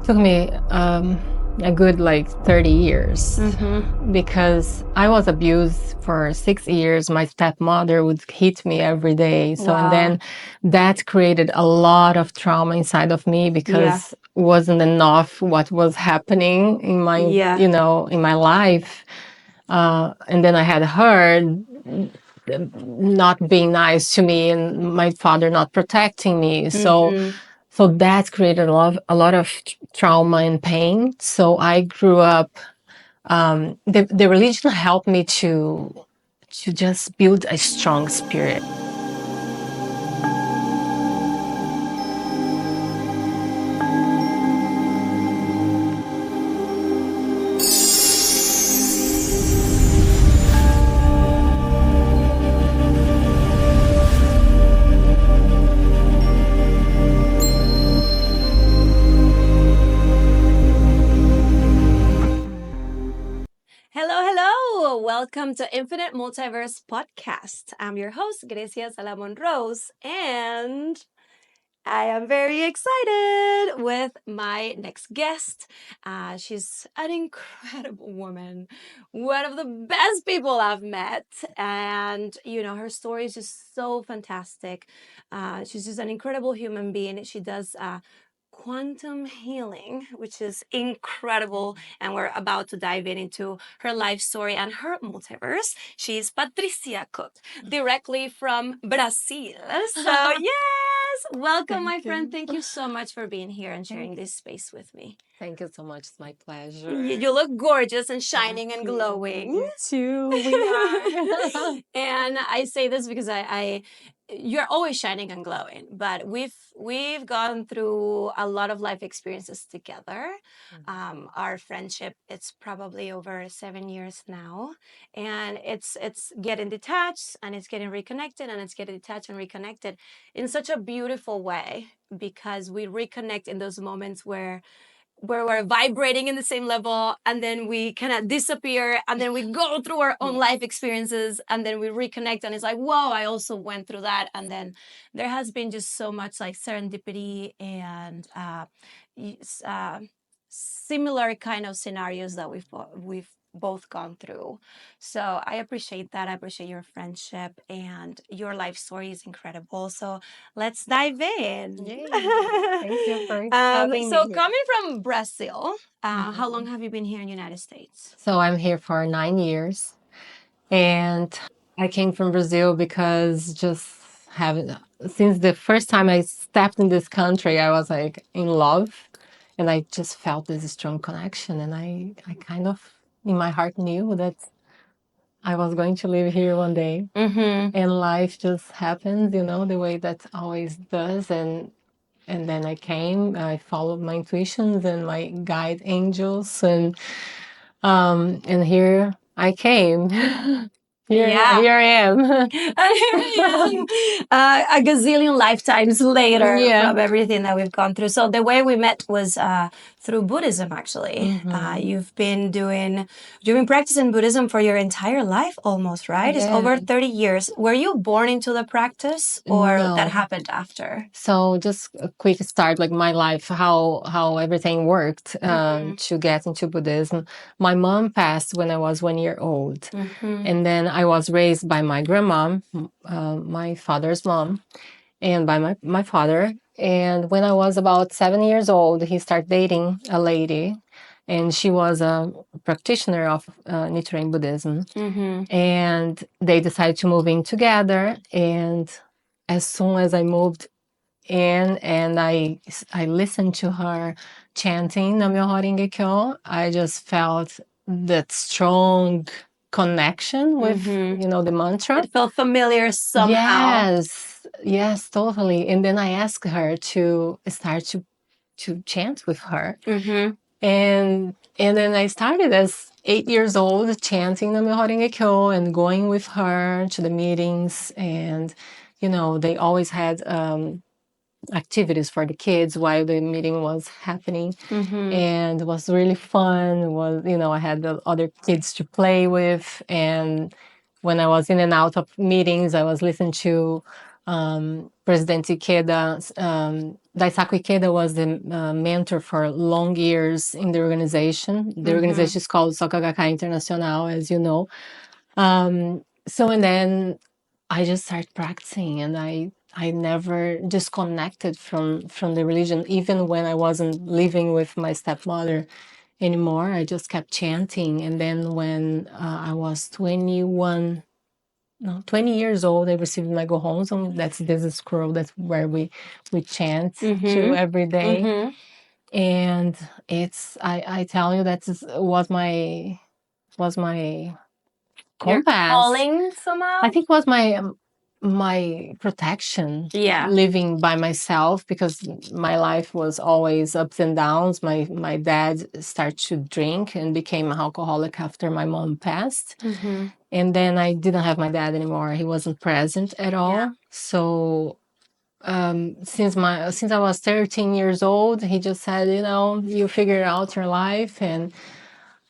Took me a good 30 years because I was abused for 6 years. My stepmother would hit me every day. So, and then that created a lot of trauma inside of me because it wasn't enough what was happening in my, in my life. And then I had her not being nice to me and my father not protecting me. So that created a lot of trauma and pain. So I grew up. The religion helped me to just build a strong spirit. Hello, hello. Welcome to Infinite Multiverse Podcast. I'm your host, Grecia Salamon Rose, and I am very excited with my next guest. She's an incredible woman, one of the best people I've met. And, her story is just so fantastic. She's just an incredible human being. She does quantum healing, which is incredible. And we're about to dive into her life story and her multiverse. She's Patricia Cook, directly from Brazil. So, yes, welcome, my friend. Thank you so much for being here and sharing this space with me. Thank you so much. It's my pleasure. You look gorgeous and shining and glowing. You too. We are. And I say this because you're always shining and glowing, but we've gone through a lot of life experiences together. Our friendship, it's probably over 7 years now, and it's getting detached and it's getting reconnected and it's getting detached and reconnected in such a beautiful way, because we reconnect in those moments where we're vibrating in the same level, and then we kind of disappear, and then we go through our own life experiences, and then we reconnect, and it's like, whoa, I also went through that. And then there has been just so much like serendipity and similar kind of scenarios that we've both gone through. So I appreciate that. I appreciate your friendship, and your life story is incredible. So let's dive in. Yay. Thank you for having So me. coming from Brazil, how long have you been here in the United States? So I'm here for 9 years, and I came from Brazil because just having since the first time I stepped in this country, I was like in love, and I just felt this strong connection, and I kind of in my heart knew that I was going to live here one day, and life just happens, the way that always does, and then I came. I followed my intuitions and my guide angels, and here I came. Here I am. A gazillion lifetimes later Yeah. from everything that we've gone through. So the way we met was through Buddhism, actually. You've been practicing Buddhism for your entire life almost, right? It's over 30 years. Were you born into the practice, or No. that happened after? So just a quick start, like my life, how everything worked to get into Buddhism. My mom passed when I was 1 year old, and then I was raised by my grandma, my father's mom, and by my father. And when I was about 7 years old, he started dating a lady, and she was a practitioner of Nichiren Buddhism. And they decided to move in together. And as soon as I moved in and I listened to her chanting Nam-myoho Renge Kyo, I just felt that strong connection with the mantra. It felt familiar somehow. Yes, totally. And then I asked her to start to chant with her, and then I started as 8 years old chanting Nam-myoho Renge Kyo and going with her to the meetings, and they always had activities for the kids while the meeting was happening, and it was really fun. I had the other kids to play with, and when I was in and out of meetings, I was listening to President Ikeda, Daisaku Ikeda was the mentor for long years in the organization. The organization is called Soka Gakkai International, as you know. And then I just started practicing, and I never disconnected from the religion, even when I wasn't living with my stepmother anymore. I just kept chanting. And then when I was 20 years old, I received my gohonzon. That's this scroll. That's where we chant to every day. And it's I tell you that was my Your compass. calling somehow? I think was my protection. Yeah. Living by myself, because my life was always ups and downs. My dad started to drink and became an alcoholic after my mom passed. And then I didn't have my dad anymore. He wasn't present at all. Yeah. So since I was 13 years old, he just said, you figure out your life, and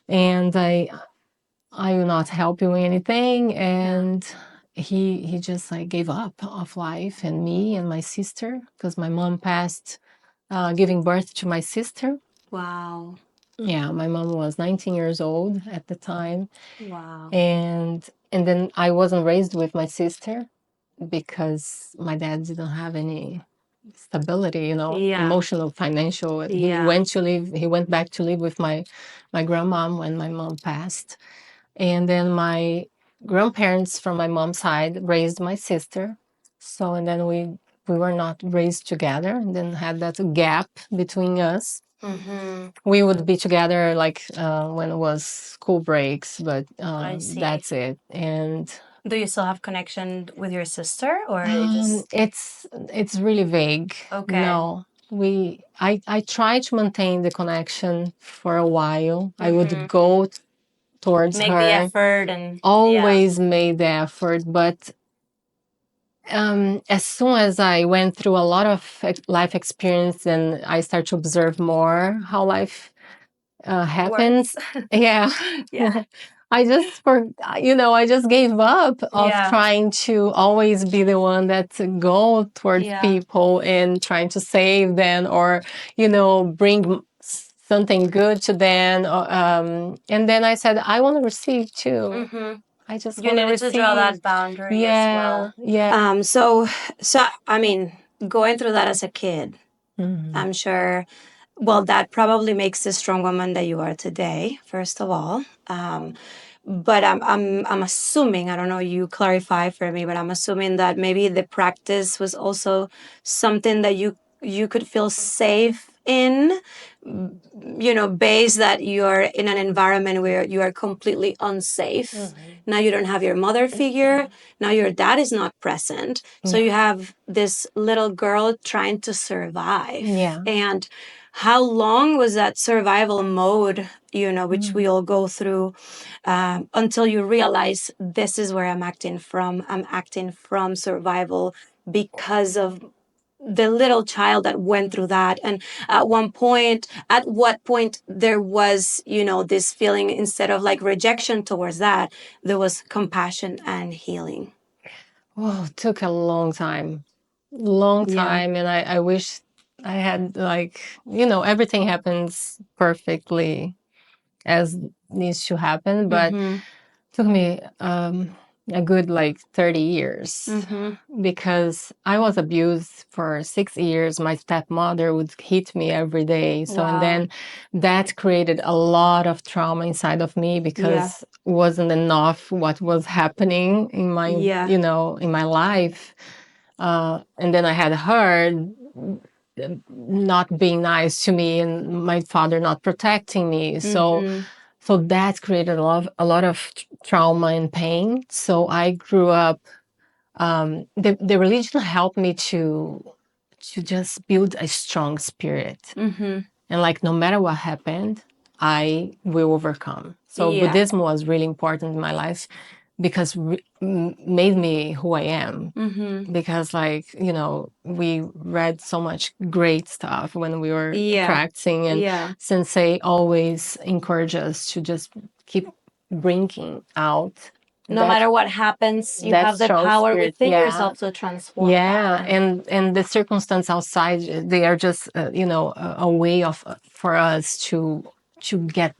I will not help you in anything. And he just like gave up of life and me and my sister, because my mom passed giving birth to my sister. Wow. Yeah, my mom was 19 years old at the time. Wow. And then I wasn't raised with my sister because my dad didn't have any stability, Yeah. emotional, financial. Yeah. He went back to live with my grandmom when my mom passed. And then my grandparents from my mom's side raised my sister. So, and then we were not raised together, and then had that gap between us. We would be together like when it was school breaks, but I see. that's it. And Do you still have connection with your sister, or it's really vague. Okay. No, I try to maintain the connection for a while. I would go towards make her, the effort and always made the effort, but as soon as I went through a lot of life experience and I start to observe more how life happens, yeah, Yeah. I just I just gave up of Yeah. trying to always be the one that go towards Yeah. people and trying to save them, or bring something good to them. And then I said, I want to receive too. I just You want to needed to receive. draw that boundary as well. Yeah. So I mean, going through that as a kid, I'm sure. Well, that probably makes the strong woman that you are today. First of all, but I'm assuming, I don't know, you clarify for me, but I'm assuming that maybe the practice was also something that you could feel safe in, based that you're in an environment where you are completely unsafe. Now you don't have your mother figure. Now your dad is not present. So you have this little girl trying to survive. Yeah. And how long was that survival mode, which we all go through, until you realize this is where I'm acting from? I'm acting from survival because of the little child that went through that. And at what point there was, this feeling, instead of like rejection towards that, there was compassion and healing? Oh, it took a long time. And I wish I had, like, everything happens perfectly as needs to happen, but took me a good like 30 years, because I was abused for 6 years. My stepmother would hit me every day. So, and then that created a lot of trauma inside of me, because it wasn't enough what was happening in my, in my life. And then I had her not being nice to me, and my father not protecting me. So that created a lot of trauma and pain. So I grew up. The religion helped me to just build a strong spirit, and like no matter what happened, I will overcome. So Buddhism was really important in my life, because made me who I am. Because like we read so much great stuff when we were practicing, and Sensei always encouraged us to just keep bringing out No matter what happens, you that have the strong power spirit. within Yeah. yourself to transform Yeah, that. and the circumstance outside, they are just a way of for us to get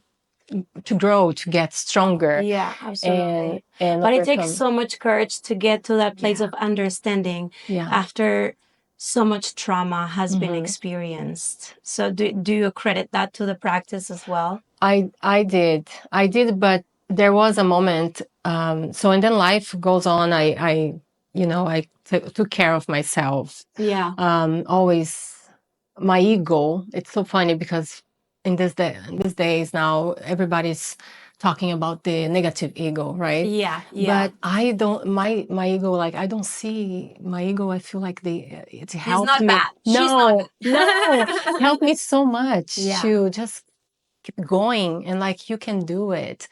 to grow, to get stronger, Yeah, absolutely. and But it takes overcome. so much courage to get to that place Yeah. of understanding Yeah. after so much trauma has been Mhm. experienced. So do you credit that to the practice as well? I did, but there was a moment. So and then life goes on. I took care of myself. Yeah. Always my ego. It's so funny because in these days now, everybody's talking about the negative ego, right? Yeah, yeah. But I don't. My ego, like I don't see my ego. I feel like it He's helped not me. bad. She's not bad. No, helped me so much Yeah. to just keep going and like you can do it.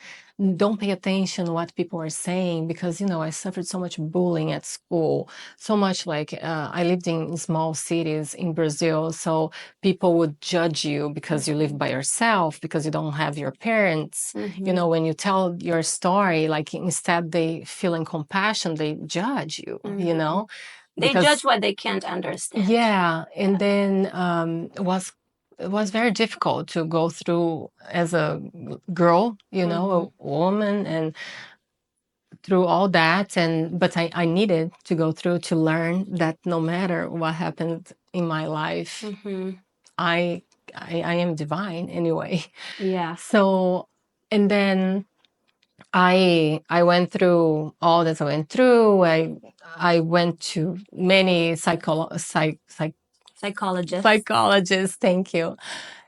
Don't pay attention what people are saying because I suffered so much bullying at school, so much like I lived in small cities in Brazil, so people would judge you because you live by yourself, because you don't have your parents. When you tell your story, like instead they feeling compassion, they judge you. They Because judge what they can't understand. yeah, and then it was very difficult to go through as a girl, a woman, and through all that. But I needed to go through to learn that no matter what happened in my life, I, I am divine anyway. Yeah. So, and then I went through all that I went through. I went to many psychologists. Thank you.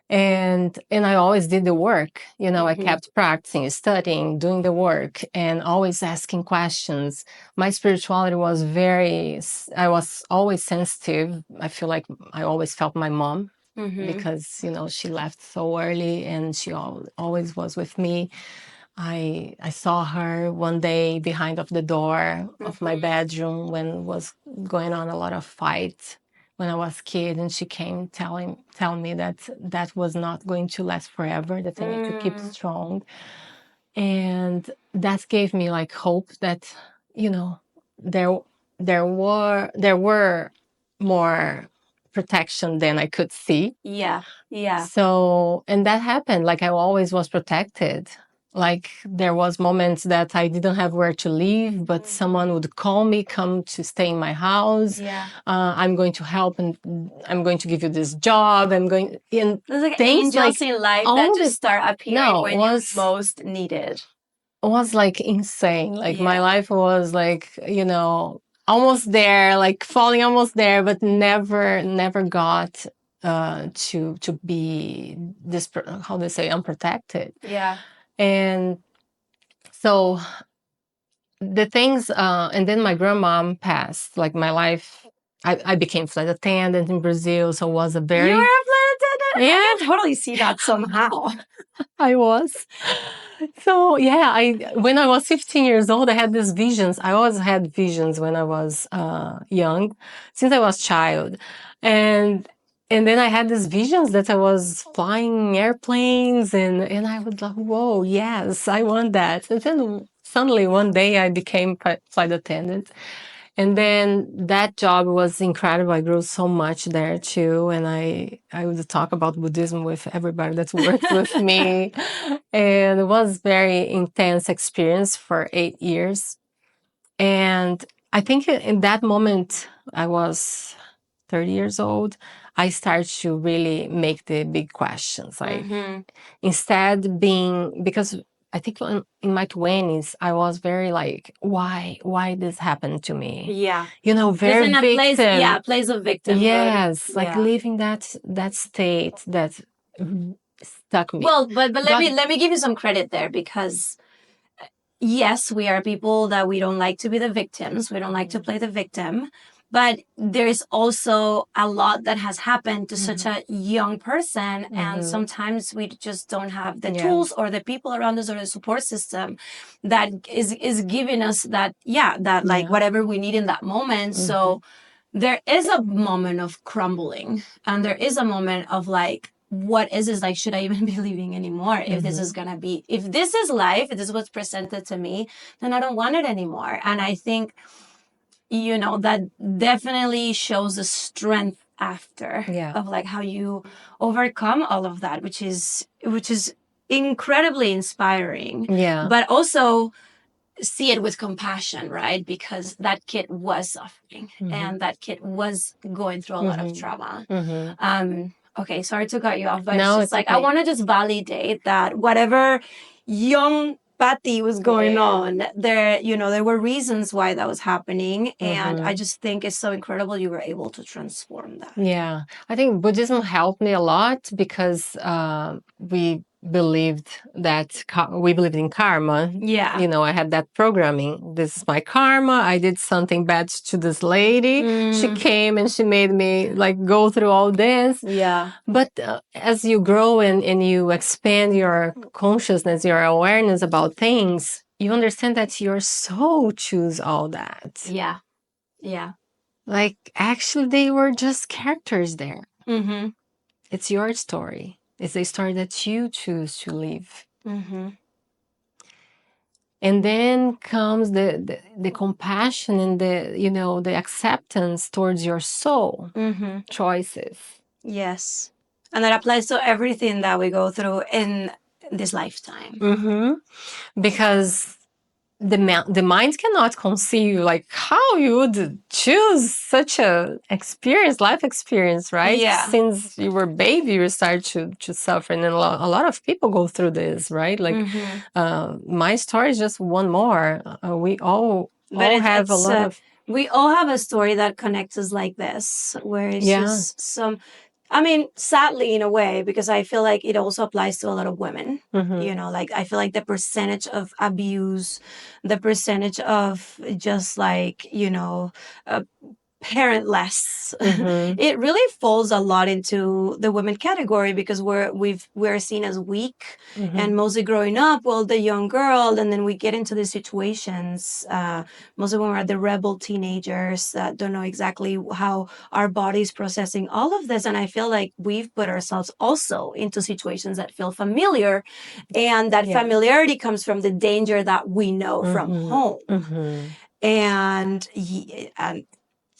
And I always did the work. I kept practicing, studying, doing the work, and always asking questions. My spirituality was I was always sensitive. I feel like I always felt my mom because she left so early, and she always was with me. I saw her one day behind of the door of my bedroom when was going on a lot of fight when I was kid, and she came telling me that that was not going to last forever, that I need to keep strong. And that gave me like hope that, there there were more protection than I could see. Yeah. Yeah. So, and that happened. Like I always was protected. Like there was moments that I didn't have where to live, but someone would call me, come to stay in my house. Yeah. I'm going to help, and I'm going to give you this job. I'm going in There's like things angels like in life all that just this. start appearing No, when you most needed. was like insane. Like my Yeah. life was like, almost there, like falling almost there, but never got to be this, how they say, unprotected. Yeah. And so the things, and then my grandmom passed. Like my life, I became flight attendant in Brazil, so it was a You very were a flight attendant? Yeah. I can totally see that somehow. I was. So yeah, when I was 15 years old, I had these visions. I always had visions when I was young, since I was child, and then I had these visions that I was flying airplanes, and I would like, whoa, yes, I want that. And then suddenly one day I became flight attendant. And then that job was incredible. I grew so much there too. And I would talk about Buddhism with everybody that worked with me. And it was very intense experience for 8 years. And I think in that moment, I was 30 years old. I started to really make the big questions. Like instead being, because I think in my 20s, I was very like, why this happened to me? Yeah. Very Just in a place, victim. place of victimhood. Yes, like Yeah. living that state that stuck me. Well, but let me give you some credit there because yes, we are people that we don't like to be the victims. We don't like to play the victim. But there's also a lot that has happened to such a young person. And sometimes we just don't have the tools or the people around us or the support system that is giving us that, like whatever we need in that moment. So there is a moment of crumbling and there is a moment of like, what is this? Like, should I even be living anymore? If this is gonna be, if this is life, if this is what's presented to me, then I don't want it anymore. And I think, that definitely shows the strength after of like how you overcome all of that, which is incredibly inspiring. Yeah. But also see it with compassion, right? Because that kid was suffering and that kid was going through a lot of trauma. Okay, sorry to cut you off, but No, it's it's just like okay. I want to just validate that whatever young Patty was going on, there were reasons why that was happening, and I just think it's so incredible you were able to transform that. Yeah, I think Buddhism helped me a lot because we believed we believed in karma. Yeah. I had that programming. This is my karma. I did something bad to this lady. She came and she made me like go through all this. Yeah. But as you grow and you expand your consciousness, your awareness about things, you understand that your soul choose all that. Yeah. Yeah. Like, actually, they were just characters there. It's your story. It's a story that you choose to live. And then comes the compassion and the acceptance towards your soul choices. Yes. And that applies to everything that we go through in this lifetime. Because the mind cannot conceive like how you would choose such a life experience, right? Yeah. Since you were a baby, you start to suffer, and a lot of people go through this, right? Like my story is just one more. We all have a lot of. We all have a story that connects us like this, where it's just sadly in a way, because I feel like it also applies to a lot of women. Like I feel like the percentage of abuse, the percentage of just like, parentless, it really falls a lot into the women category, because we're seen as weak, and mostly growing up, well, the young girl, and then we get into these situations, mostly when we're the rebel teenagers that don't know exactly how our body's processing all of this. And I feel like we've put ourselves also into situations that feel familiar, and that familiarity comes from the danger that we know from home. And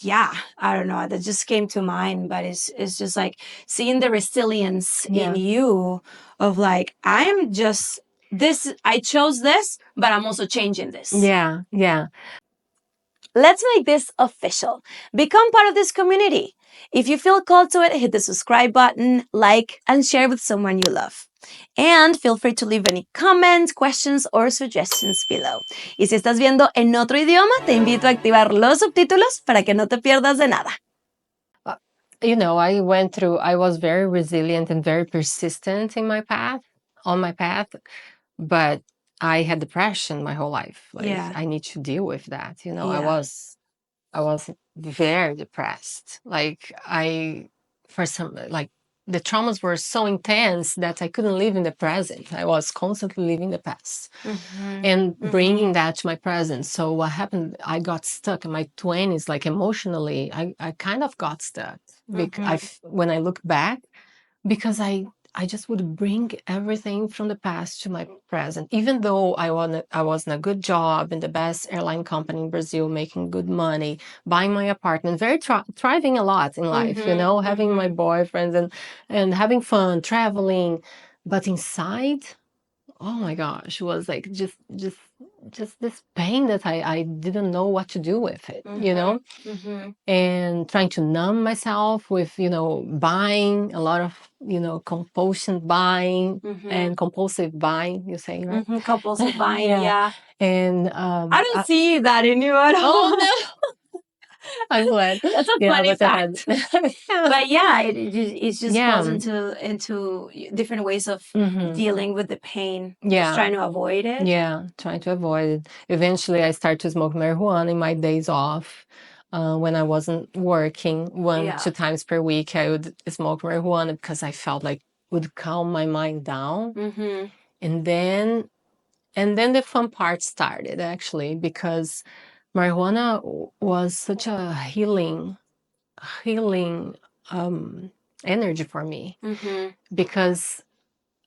yeah, I don't know, that just came to mind, but it's just like seeing the resilience in you of like, I'm just this, I chose this, but I'm also changing this. Yeah. Let's make this official. Become part of this community. If you feel called to it, hit the subscribe button, like, and share with someone you love. And feel free to leave any comments, questions, or suggestions below. Y si estás viendo en otro idioma, te invito a activar los subtítulos para que no te pierdas de nada. I was very resilient and very persistent on my path, but I had depression my whole life. Like, I need to deal with that. I was very depressed. Like the traumas were so intense that I couldn't live in the present. I was constantly living the past and bringing that to my present. So what happened, I got stuck in my 20s, like emotionally, I kind of got stuck. When I look back, because I just would bring everything from the past to my present, even though I was in a good job in the best airline company in Brazil, making good money, buying my apartment, very thriving a lot in life, having my boyfriends and having fun, traveling. But inside, oh my gosh, it was like just this pain that I didn't know what to do with it, and trying to numb myself with, buying a lot of, compulsion buying and compulsive buying, you say, right? Compulsive buying, yeah. And I don't see that in you at all. Oh no. I'm glad. That's a funny fact. But yeah, it just falls into different ways of dealing with the pain. Just trying to avoid it. Yeah, trying to avoid it. Eventually, I started to smoke marijuana in my days off. When I wasn't working, 2 times per week, I would smoke marijuana because I felt like it would calm my mind down. And then the fun part started, actually, because marijuana was such a healing energy for me Mm-hmm. because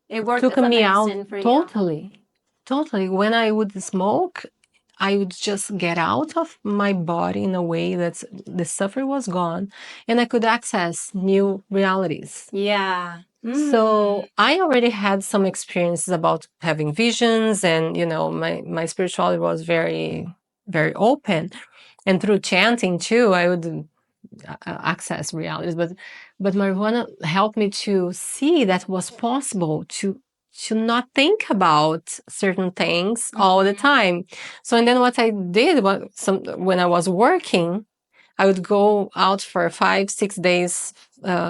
It worked took as a me out medicine for you. totally. When I would smoke, I would just get out of my body in a way that the suffering was gone and I could access new realities. Yeah. So I already had some experiences about having visions, and my spirituality was very, very open. And through chanting too, I would access realities. But marijuana helped me to see that was possible to not think about certain things all the time. So and then what I did was when I was working, I would go out for 5-6 days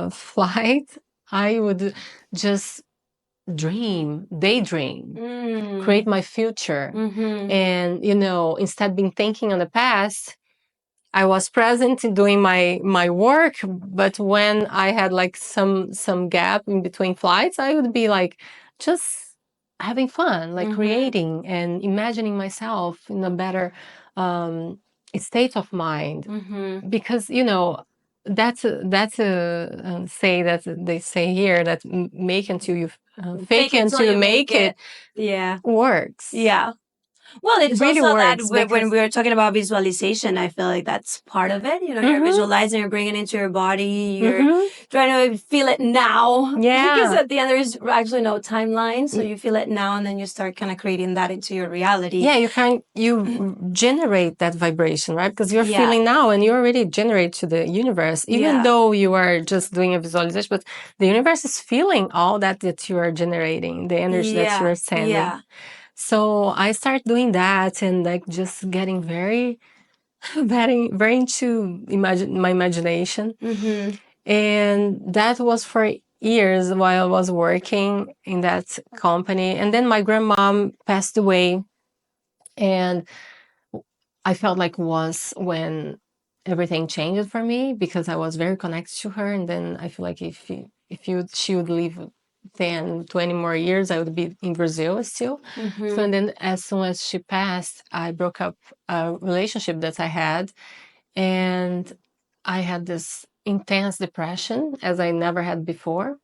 flight. I would just daydream, create my future. And, instead being thinking on the past, I was present in doing my work. But when I had like some gap in between flights, I would be like just having fun, like creating and imagining myself in a better state of mind. Because that's a say that they say here that make until you fake it until you make it. Yeah. Works. Yeah. Well, it's Really also that works when because we're talking about visualization, I feel like that's part of it. You're visualizing, you're bringing it into your body, you're trying to feel it now. Yeah. Because at the end, there's actually no timeline. So you feel it now and then you start kind of creating that into your reality. Yeah, you generate that vibration, right? Because you're feeling now and you already generate to the universe, even though you are just doing a visualization, but the universe is feeling all that you are generating, the energy that you are sending. Yeah. So I start doing that and like just getting very, very, very into my imagination. And that was for years while I was working in that company. And then my grandmom passed away. And I felt like was when everything changed for me because I was very connected to her. And then I feel like she would live 10, 20 more years, I would be in Brazil still. So and then as soon as she passed, I broke up a relationship that I had. And I had this intense depression as I never had before.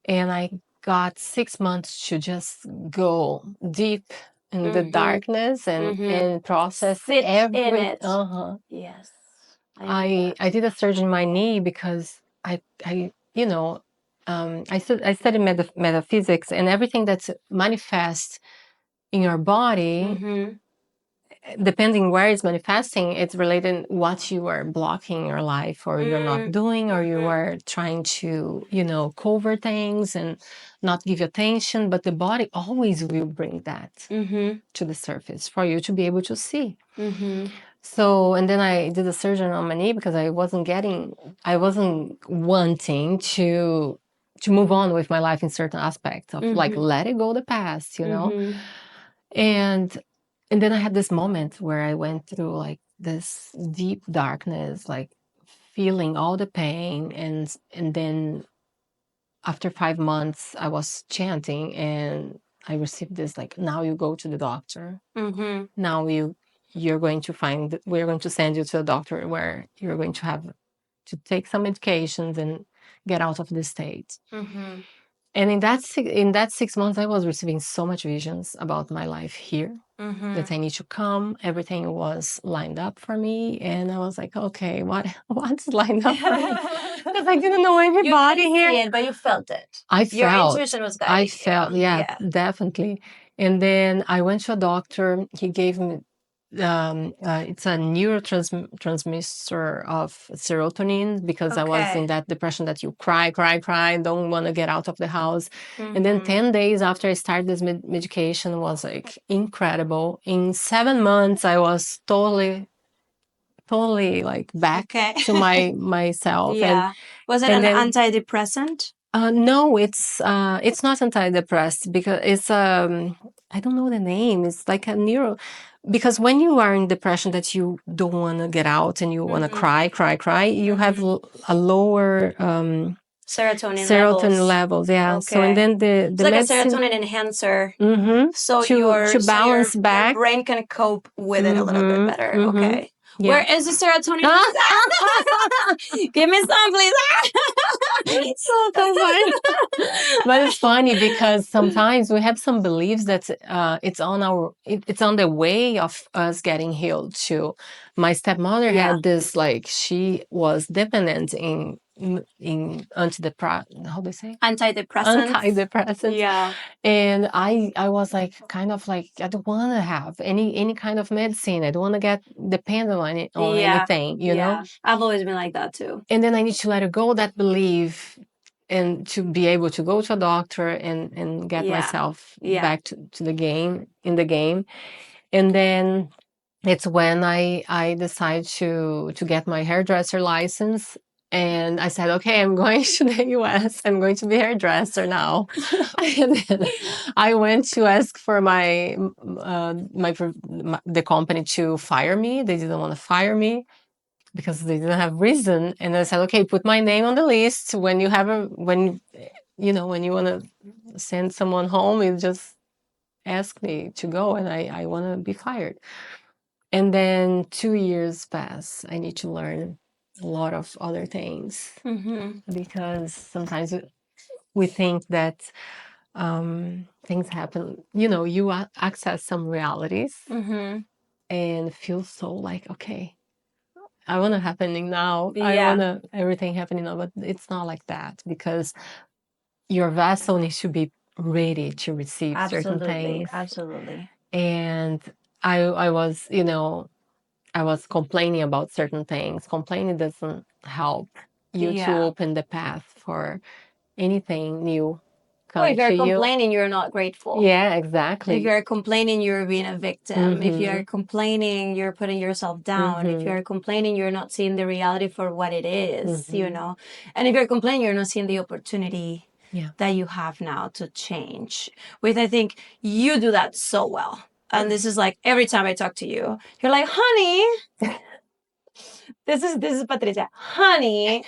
And I got 6 months to just go deep in the darkness and process Sit every in it. Yes. I did a surgery in my knee because I study metaphysics, and everything that's manifest in your body, depending where it's manifesting, it's related what you are blocking in your life, or you're not doing, or you are trying to, cover things and not give attention. But the body always will bring that to the surface for you to be able to see. So, and then I did a surgery on my knee because I wasn't wanting to move on with my life in certain aspects of like let it go the past, And then I had this moment where I went through like this deep darkness, like feeling all the pain. And then after 5 months, I was chanting and I received this like, now you go to the doctor. Now we're going to send you to a doctor where you're going to have to take some medications and get out of this state. And in that 6 months, I was receiving so much visions about my life here, that I need to come. Everything was lined up for me, and I was like, okay, what's lined up for me? Because I didn't know anybody here. see it, but you felt it. Your intuition was guiding I felt, you. yeah, definitely. And then I went to a doctor. He gave me it's a neurotransmitter of serotonin because I was in that depression that you cry, don't want to get out of the house. And then 10 days after I started this medication was like incredible. In 7 months, I was totally like back to myself. Yeah. Was it and an then- antidepressant? No, it's not antidepressant because it's I don't know the name. It's like a because when you are in depression that you don't want to get out and you want to cry, you have a lower serotonin levels. Yeah. So and then the it's like medicine, a serotonin enhancer. So to balance back, your brain can cope with it a little bit better. Okay. Where is the serotonin? Give me some, please. It's so funny. But it's funny because sometimes we have some beliefs that it's on the way of us getting healed too. My stepmother had this, like, she was dependent in antidepressants. How do you say? Antidepressants. Yeah. And I was like, kind of like, I don't want to have any kind of medicine. I don't want to get dependent on it, on anything, you know? I've always been like that too. And then I need to let go that belief and to be able to go to a doctor and get myself back to the game, in the game. And then it's when I decided to get my hairdresser license. And I said, okay, I'm going to the US. I'm going to be a hairdresser now. And then I went to ask for the company to fire me. They didn't want to fire me because they didn't have reason. And I said, okay, put my name on the list. When you want to send someone home, you just ask me to go, and I want to be fired. And then 2 years pass. I need to learn a lot of other things because sometimes we think that things happen. You access some realities and feel so like, okay, I want to happening now. I want everything happening now, but it's not like that because your vessel needs to be ready to receive certain things. Absolutely. And I was, I was complaining about certain things. Complaining doesn't help you to open the path for anything new. Or if you're complaining, you're not grateful. Yeah, exactly. If you're complaining, you're being a victim. If you're complaining, you're putting yourself down. If you're complaining, you're not seeing the reality for what it is, And if you're complaining, you're not seeing the opportunity that you have now to change. Which I think you do that so well. And this is like every time I talk to you, you're like, honey, this is Patricia. Honey,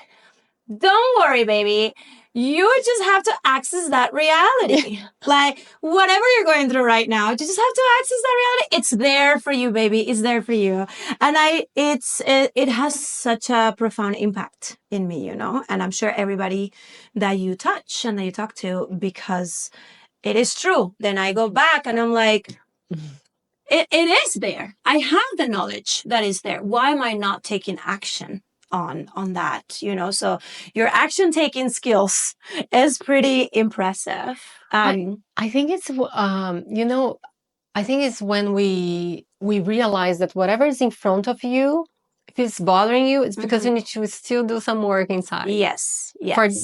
don't worry, baby. You just have to access that reality. Like, whatever you're going through right now, you just have to access that reality. It's there for you, baby. It's there for you. And it has such a profound impact in me, and I'm sure everybody that you touch and that you talk to, because it is true. Then I go back and I'm like, it is there. I have the knowledge that is there. Why am I not taking action on that? So your action taking skills is pretty impressive. I think it's I think it's when we realize that whatever is in front of you, if it's bothering you, it's because you need to still do some work inside. Yes.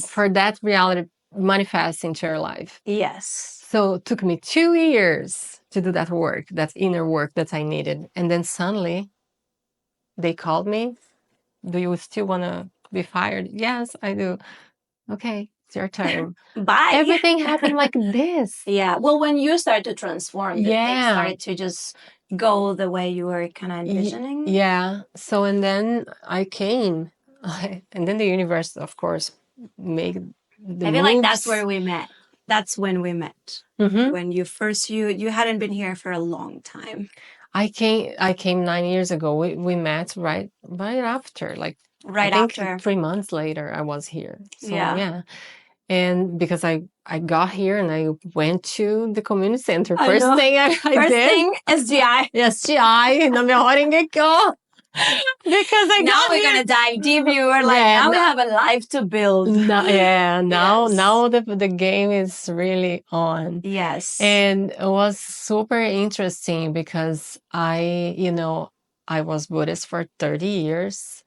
For that reality manifest into your life. Yes. So it took me 2 years to do that work, that inner work that I needed. And then suddenly they called me. Do you still want to be fired? Yes, I do. Okay, it's your turn. Bye. Everything happened like this. Yeah. Well, when you start to transform, things started to just go the way you were kind of envisioning. Yeah. So, and then I came, and then the universe, of course, made the I feel like that's where we met. That's when we met. When you first, you hadn't been here for a long time. I came 9 years ago. We met right after, like I think 3 months later I was here. So yeah. And because I got here and I went to the community center. First thing I did. First thing, SGI. SGI, na minha hora engekou. Because now we're gonna dive deep. You were like, now we have a life to build. Now the game is really on. Yes. And it was super interesting because I was Buddhist for 30 years,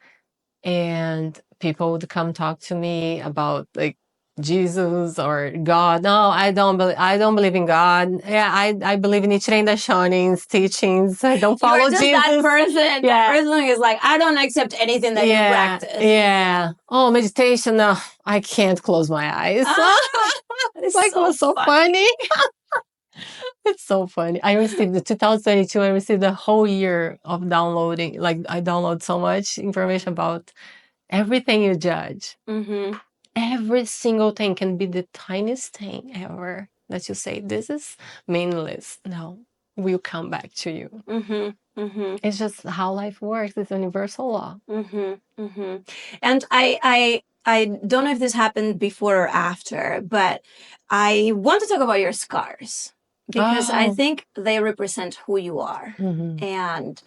and people would come talk to me about like Jesus or God. No, I don't believe in God. Yeah, I believe in Nichiren Daishonin's teachings. I don't follow Jesus. That person. That person is like, I don't accept anything that you practice. Yeah. Oh, meditation. No, I can't close my eyes. It's like, it was so funny. It's so funny. I received the 2022. I received a whole year of downloading. Like, I download so much information about everything you judge. Every single thing can be the tiniest thing ever that you say, this is meaningless. No, will come back to you. It's just how life works. It's a universal law. And I don't know if this happened before or after, but I want to talk about your scars because I think they represent who you are. And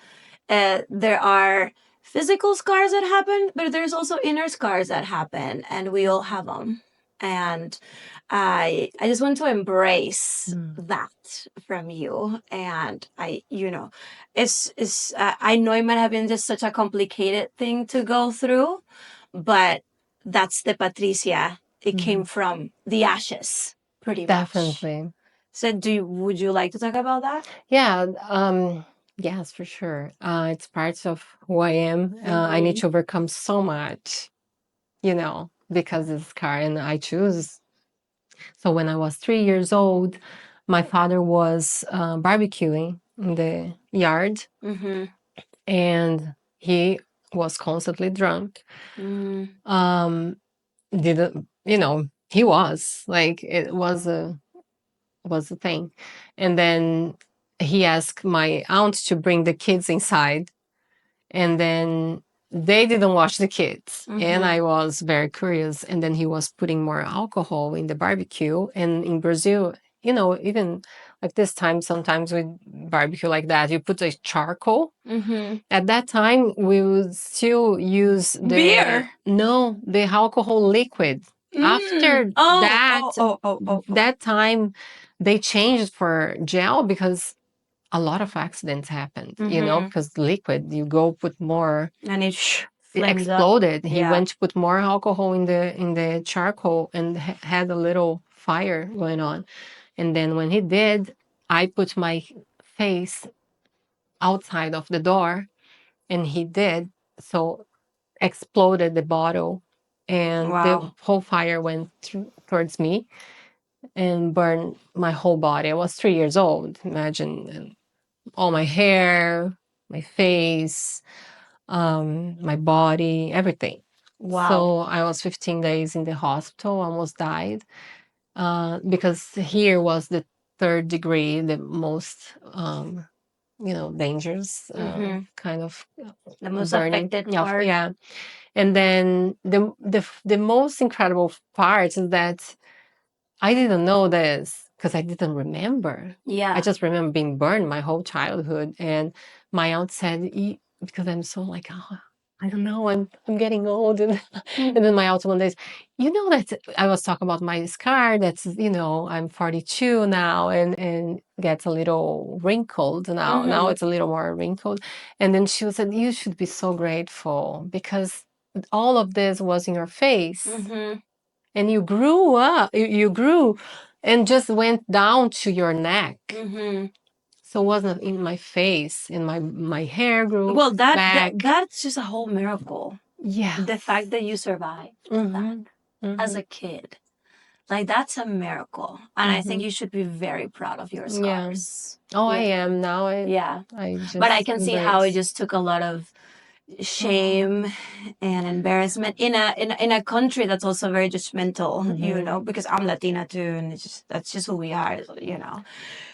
there are physical scars that happen, but there's also inner scars that happen, and we all have them. And I just want to embrace that from you. And I know it might have been just such a complicated thing to go through, but that's the Patricia. It came from the ashes, pretty much. Definitely. So would you like to talk about that? Yeah. Yes, for sure. It's part of who I am. I need to overcome so much, because of this car, and I choose. So when I was 3 years old, my father was barbecuing in the yard, and he was constantly drunk. Didn't, he was like, it was a thing. And then he asked my aunt to bring the kids inside, and then they didn't wash the kids. And I was very curious. And then he was putting more alcohol in the barbecue. And in Brazil, even like this time, sometimes we barbecue like that, you put a charcoal. At that time, we would still use the beer. No, the alcohol liquid. After that time, they changed for gel because a lot of accidents happened, because liquid, you go put more, and it exploded. Up. He went to put more alcohol in the charcoal and had a little fire going on. And then when he did, I put my face outside of the door, and he did. So exploded the bottle, and the whole fire went towards me and burned my whole body. I was 3 years old. Imagine all my hair, my face, my body, everything. Wow. So I was 15 days in the hospital, almost died, because here was the 3rd degree, the most, dangerous kind of the most burning. affected part. Yeah. And then the most incredible part is that I didn't know this because I didn't remember. Yeah. I just remember being burned my whole childhood. And my aunt said, because I'm so like, oh, I don't know, I'm getting old. And, and then my aunt one day, that I was talking about my scar, that's, I'm 42 now, and gets a little wrinkled now. Now it's a little more wrinkled. And then she said, you should be so grateful because all of this was in your face. And you grew up, you grew and just went down to your neck. So it wasn't in my face, and my hair grew back. That's just a whole miracle. Yeah. The fact that you survived that as a kid. Like, that's a miracle. And I think you should be very proud of your scars. Yeah. Oh, I am now. But I can see how it just took a lot of shame and embarrassment in a country that's also very judgmental, because I'm Latina too, and that's just who we are,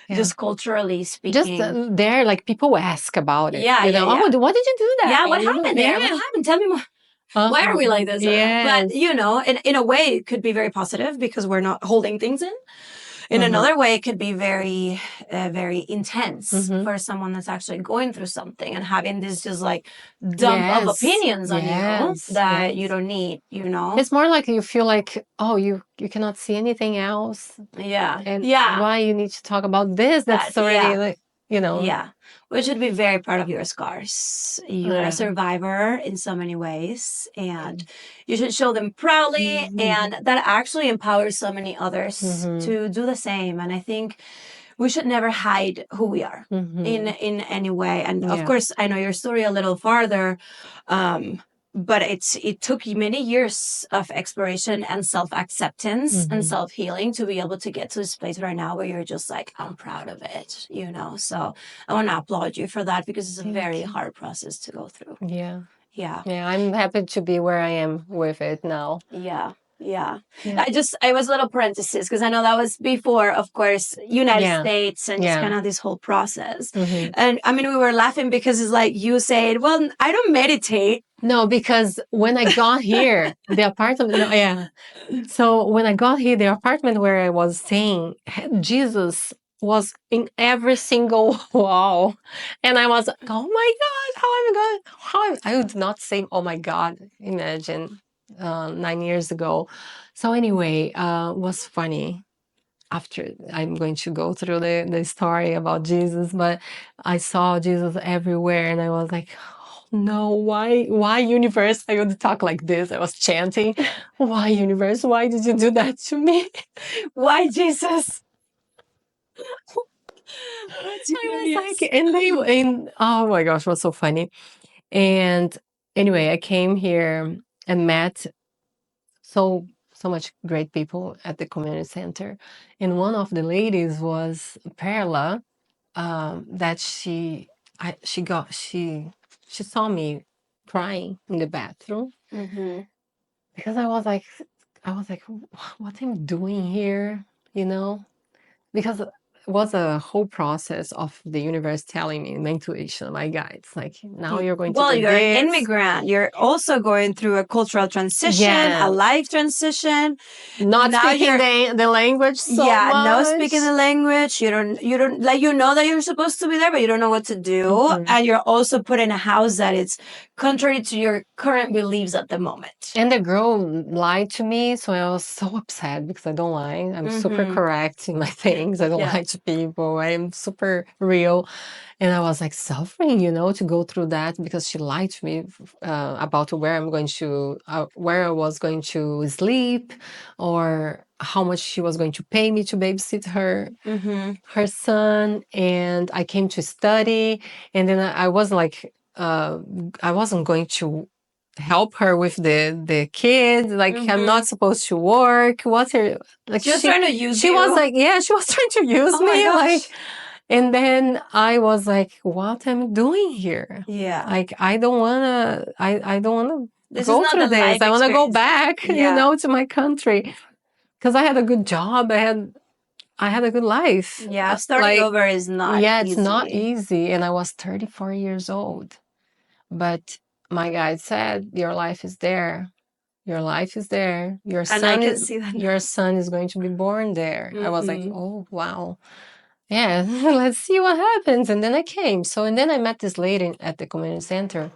just culturally speaking. Just there, like, people ask about it. Yeah. Oh, why did you do that? Yeah, what happened there? What happened? Tell me more. Why are we like this? Yes. But in a way, it could be very positive because we're not holding things in. In another way, it could be very, very intense for someone that's actually going through something and having this just like dump of opinions on you that you don't need, It's more like you feel like, oh, you cannot see anything else. Yeah. And why you need to talk about this? That's already like, Yeah. We should be very proud of your scars. You're a survivor in so many ways, and you should show them proudly, and that actually empowers so many others to do the same. And I think we should never hide who we are in any way. And of course, I know your story a little farther, but it took you many years of exploration and self-acceptance and self-healing to be able to get to this place right now where you're just like, I'm proud of it, So I want to applaud you for that because it's a very hard process to go through. Yeah. Yeah. Yeah, I'm happy to be where I am with it now. Yeah. Yeah. Yeah. I was a little parenthesis because I know that was before, of course, United Yeah. States and just Yeah. kind of this whole process. Mhm. And I mean, we were laughing because it's like you said, well, I don't meditate. No, because when I got here, the apartment, no, yeah. So when I got here, the apartment where I was staying, Jesus was in every single wall. And I was like, oh my God, how am I going? I would not say, oh my God, imagine 9 years ago. So anyway, was funny. After I'm going to go through the story about Jesus, but I saw Jesus everywhere and I was like, oh, no, why universe? I would talk like this. I was chanting, why universe? Why did you do that to me? Why Jesus? That's hilarious. Like, and oh my gosh, it was so funny. And anyway, I came here and met so much great people at the community center. And one of the ladies was Perla, that she saw me crying in the bathroom because I was like, what am I doing here? You know, because it was a whole process of the universe telling me, my intuition, my guides, like now you're going to Well, do you're an this. immigrant. You're also going through a cultural transition, Yeah. a life transition. Not Now speaking you're the language so yeah, no much. speaking the language. You don't like you know that you're supposed to be there, but you don't know what to do. Mhm. And you're also put in a house that is contrary to your current beliefs at the moment. And the girl lied to me, so I was so upset because I don't lie. I'm super correct in my things. I don't Yeah. lie to people. I am super real. And I was like suffering, to go through that because she lied to me about where where I was going to sleep, or how much she was going to pay me to babysit her son. And I came to study, and then I was like, I wasn't going to help her with the kids. Like, I'm not supposed to work. What's her like? She was trying to use She you. was like, yeah, she was trying to use Oh my me. gosh. Like, and then I was like, what am I doing here? Yeah. Like, I don't wanna. I don't wanna This is go not through the life this. I wanna go experience. back. Yeah. To my country because I had a good job. I had a good life. Yeah, starting over is not Yeah, easy. it's not easy. And I was 34 years old. But my guide said, your life is there. Your life is there. And I can see that. Your son is going to be born there. I was like, Mhm. oh, wow. Yeah, let's see what happens. And then I came. And then I met this lady at the community center.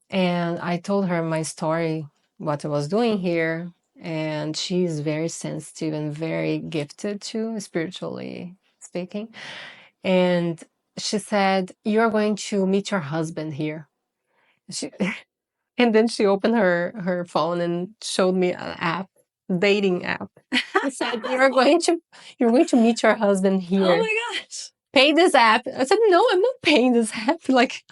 And I told her my story, what I was doing here. And she's very sensitive and very gifted too, spiritually speaking. And she said, you're going to meet your husband here. She, and then she opened her phone and showed me an app, dating app. She said, you're going to meet your husband here. Oh my gosh. Pay this app. I said, no, I'm not paying this app. Like,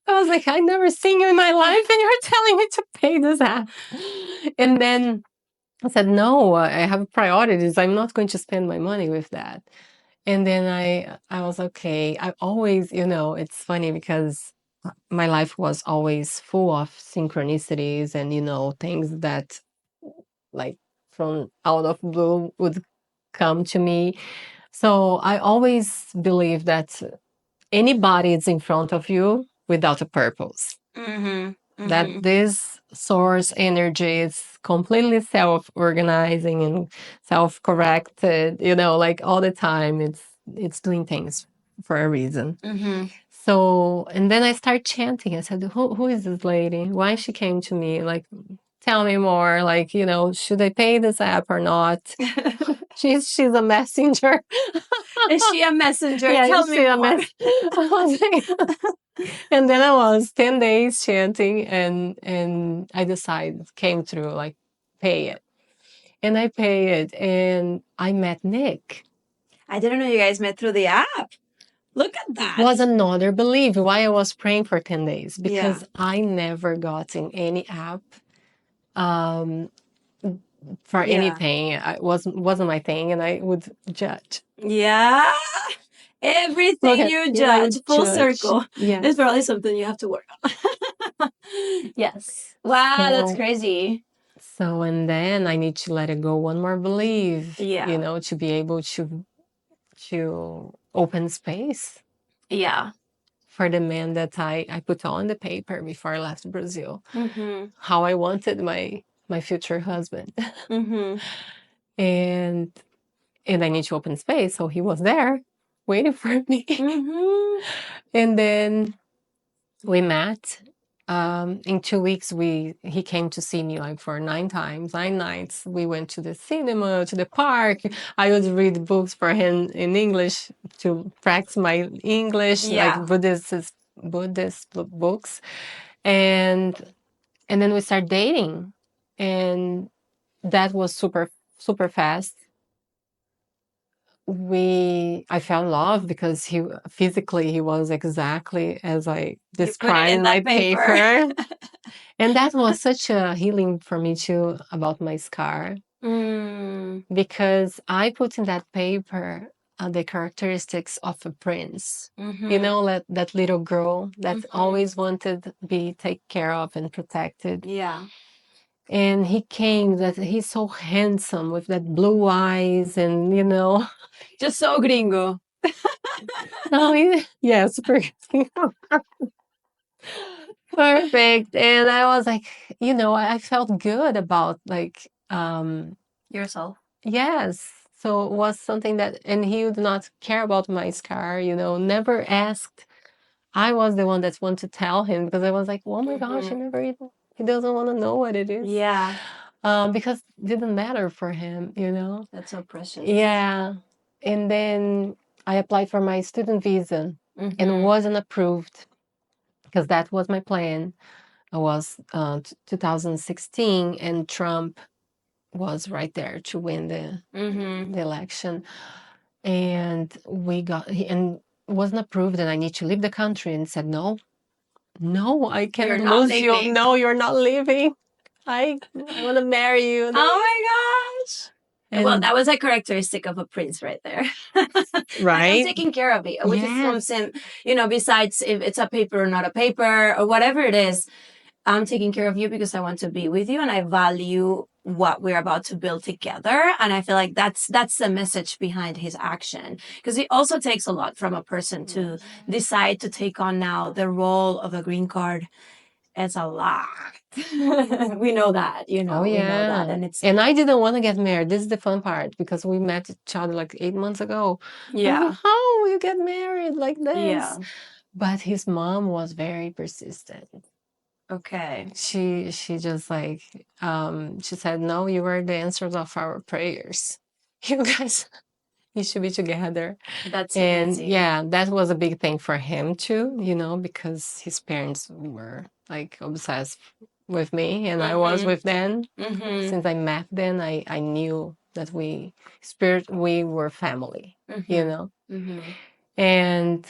I was like, I've never seen you in my life and you're telling me to pay this app. And then I said, no, I have priorities. I'm not going to spend my money with that. And then I was okay. I always, it's funny because my life was always full of synchronicities and, things that like from out of blue would come to me. So I always believe that anybody is in front of you without a purpose. That this source energy is completely self-organizing and self-corrected, like all the time. It's doing things for a reason. So, and then I start chanting. I said, who is this lady? Why she came to me? Like, tell me more. Like, should I pay this app or not? She's a messenger. Is she a messenger? Yeah, Tell me more. I was like, and then I was 10 days chanting, and I came through, like, pay it. And I pay it, and I met Nick. I didn't know you guys met through the app. Look at that. Was another belief why I was praying for 10 days, because I never got in any app for anything. It wasn't my thing, and I would judge. Yeah. Everything you judge, full circle. Yeah. It's probably something you have to work on. Yes. Wow, that's crazy. So, and then I need to let it go one more belief, Yeah. you know, to be able to open space Yeah. for the man that I put on the paper before I left Brazil. Mm-hmm. How I wanted my future husband. Mm-hmm. and I need to open space. So he was there waiting for me. Mm-hmm. And then we met. In 2 weeks, he came to see me like for 9 nights. We went to the cinema, to the park. I would read books for him in English to practice my English, like Yeah. Buddhist books, and then we started dating, and that was super fast. I fell in love because he was exactly as I You put it described in in my that paper. paper. And that was such a healing for me too about my scar, because I put in that paper the characteristics of a prince. Mm-hmm. You know, that little girl that always wanted to be taken care of and protected. Yeah. And he came, that he's so handsome with that blue eyes, and Just so gringo. yeah, super perfect. And I was like, I felt good about like Yourself. yes. So it was something that, and he would not care about my scar, never asked. I was the one that wanted to tell him, because I was like, oh my gosh, he doesn't want to know what it is. Yeah. Because it didn't matter for him, That's so precious. Yeah. And then I applied for my student visa and wasn't approved, because that was my plan. I was 2016, and Trump was right there to win the election. And and wasn't approved, and I need to leave the country, and said, no, I You're can't not lose you. leaving. No, you're not leaving. I want to marry you. Oh my gosh. Well, And that was a characteristic of a prince right there. Like, I'm right? taking care of you, which is Yes. something, besides if it's a paper or not a paper or whatever it is, I'm taking care of you because I want to be with you and I value what we're about to build together. And I feel like that's the message behind his action. Because it also takes a lot from a person to decide to take on now the role of a green card. It's a lot. We know that, Oh we know yeah. that. And it's And I didn't want to get married. This is the fun part, because we met each other like 8 months ago. I was yeah. like, how will you get married like this? Yeah. But his mom was very persistent. Okay. She just like she said, no, you were the answers of our prayers. You guys, you should be together. That's And amazing. yeah, that was a big thing for him too, because his parents were like obsessed with me, and I was with them. Since I met them, I knew that we were family, and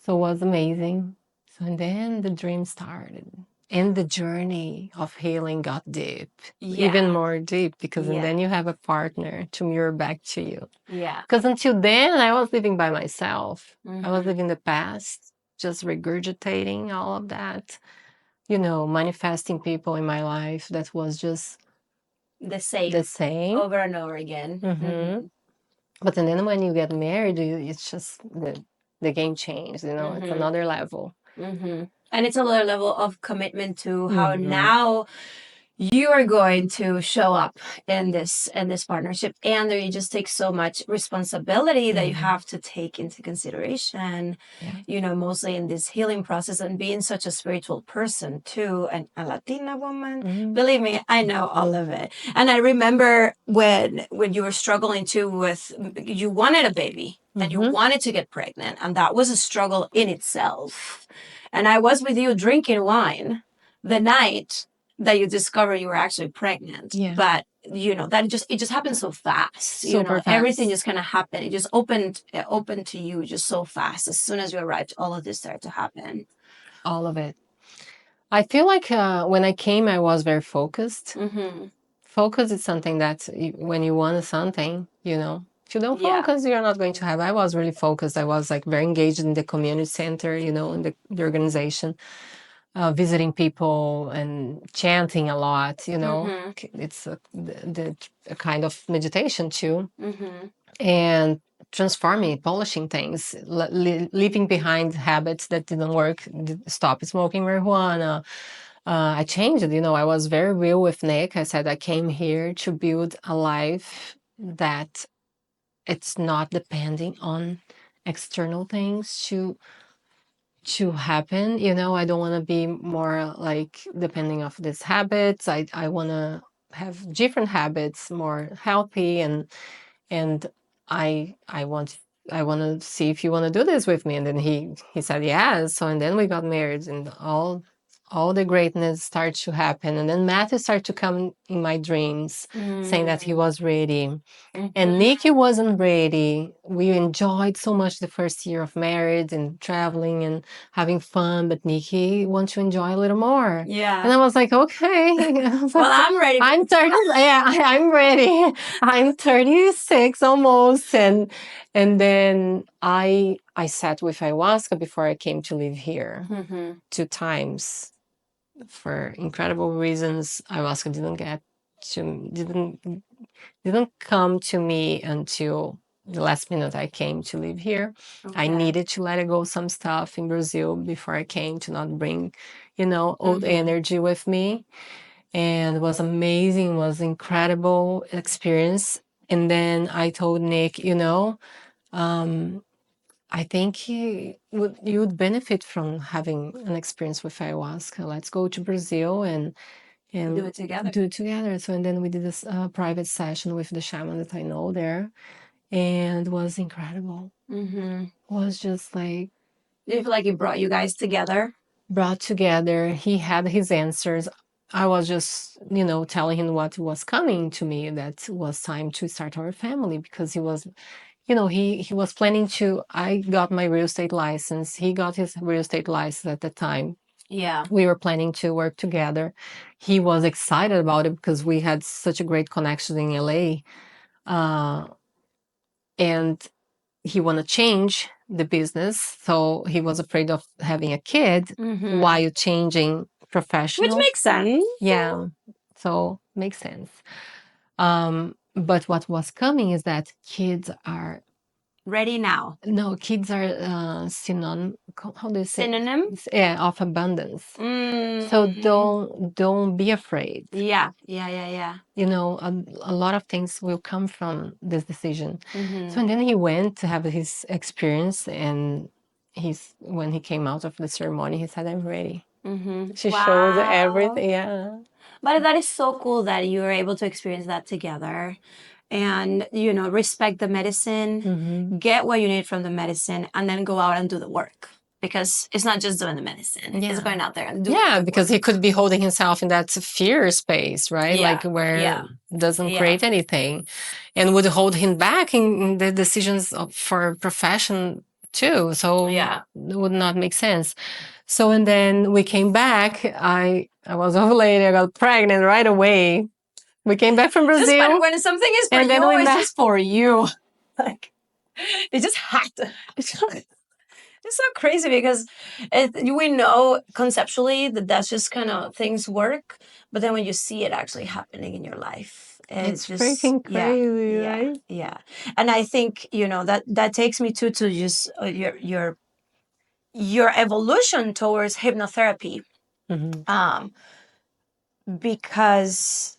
so it was amazing. So, and then the dream started, and the journey of healing got deep, even more deep, because and then you have a partner to mirror back to you. Yeah. Because until then, I was living by myself. I was living the past, just regurgitating all of that, manifesting people in my life that was just The same. the same. Over and over again. But then when you get married, it's just the game changed, it's another level. And it's another level of commitment to how now you are going to show up in this partnership, and there you just take so much responsibility that you have to take into consideration, mostly in this healing process, and being such a spiritual person too, and a Latina woman. Believe me, I know all of it. And I remember when you were struggling too with, you wanted a baby and you wanted to get pregnant, and that was a struggle in itself. And I was with you drinking wine the night that you discover you were actually pregnant. Yeah. But that it just happened so fast. Super fast. Everything just kind of happened. It just opened to you just so fast. As soon as you arrived, all of this started to happen. All of it. I feel like when I came, I was very focused. Focus is something that when you want something, if you don't focus, you're not going to have. I was really focused. I was like very engaged in the community center, in the organization. visiting people and chanting a lot, Mm-hmm. it's a kind of meditation too. Mm-hmm. And transforming, polishing things, leaving behind habits that didn't work, stop smoking marijuana. I changed it. I was very real with Nick. I said I came here to build a life that it's not depending on external things to happen. I don't want to be more like depending of these habits. I want to have different habits, more healthy, and I want to see if you want to do this with me. And then he said yes. So and then we got married, and all the greatness started to happen. And then Matthew started to come in my dreams, saying that he was ready. And Nikki wasn't ready. We enjoyed so much the first year of marriage and traveling and having fun, but Nikki wants to enjoy a little more. Yeah. And I was like, okay. Well, I'm ready. I'm 30. Yeah, I'm ready. I'm 36 almost. And then I sat with ayahuasca before I came to live here Mm-hmm. 2 times. For incredible reasons, ayahuasca didn't come to me until the last minute I came to live here. I Okay. needed to let go some stuff in Brazil before I came, to not bring, old Mm-hmm. energy with me. And it was amazing, it was incredible experience. And then I told Nick, I think you would benefit from having an experience with ayahuasca. Let's go to Brazil and Do it together. do it together. So and then we did this private session with the shaman that I know there, and it was incredible. Mm-hmm. It was just like Do you feel like it brought you guys together? brought together. He had his answers. I was just, telling him what was coming to me, that it was time to start our family, because he was, he was planning to. I got my real estate license. He got his real estate license at the time. Yeah. We were planning to work together. He was excited about it because we had such a great connection in LA. And he wanted to change the business. So he was afraid of having a kid while changing professional. Which makes sense. Yeah. So makes sense. But what was coming is that kids are ready now. No, kids are synonym. How do you say? Synonym? Yeah, of abundance. Mm-hmm. So don't be afraid. Yeah. A lot of things will come from this decision. Mm-hmm. So and then he went to have his experience, and when he came out of the ceremony, he said, "I'm ready." Mm-hmm. She showed everything. Yeah. But that is so cool that you were able to experience that together, and respect the medicine, get what you need from the medicine, and then go out and do the work. Because it's not just doing the medicine; it's going out there and doing. Yeah, because he could be holding himself in that fear space, right? Yeah, Like where doesn't yeah. create anything, and would hold him back in the decisions for profession too. So it would not make sense. So and then we came back. I was ovulated. I got pregnant right away. We came back from Brazil. Just when something is for you, it's just for you. Like it just had to. It's so crazy because we know conceptually that that's just kind of things work, but then when you see it actually happening in your life, it's just freaking crazy, right? Yeah, and I think that takes me to just your evolution towards hypnotherapy, because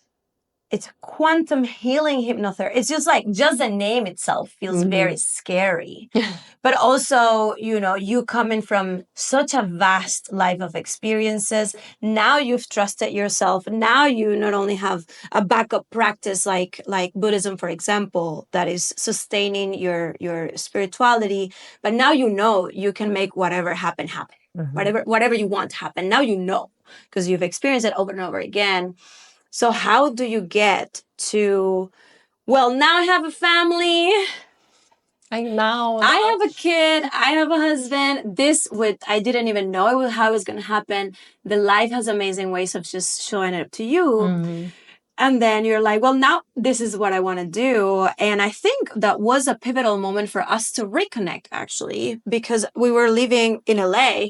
it's quantum healing hypnotherapy. It's just the name itself feels very scary. But also, you coming from such a vast life of experiences. Now you've trusted yourself. Now you not only have a backup practice like Buddhism, for example, that is sustaining your spirituality, but now you can make whatever happen. Whatever you want to happen. Now because you've experienced it over and over again. So how do you get to, well, now I have a family. I have a kid. I have a husband. I didn't even know how it was going to happen. The life has amazing ways of just showing it up to you. And then you're like, well, now this is what I want to do. And I think that was a pivotal moment for us to reconnect, actually, because we were living in LA.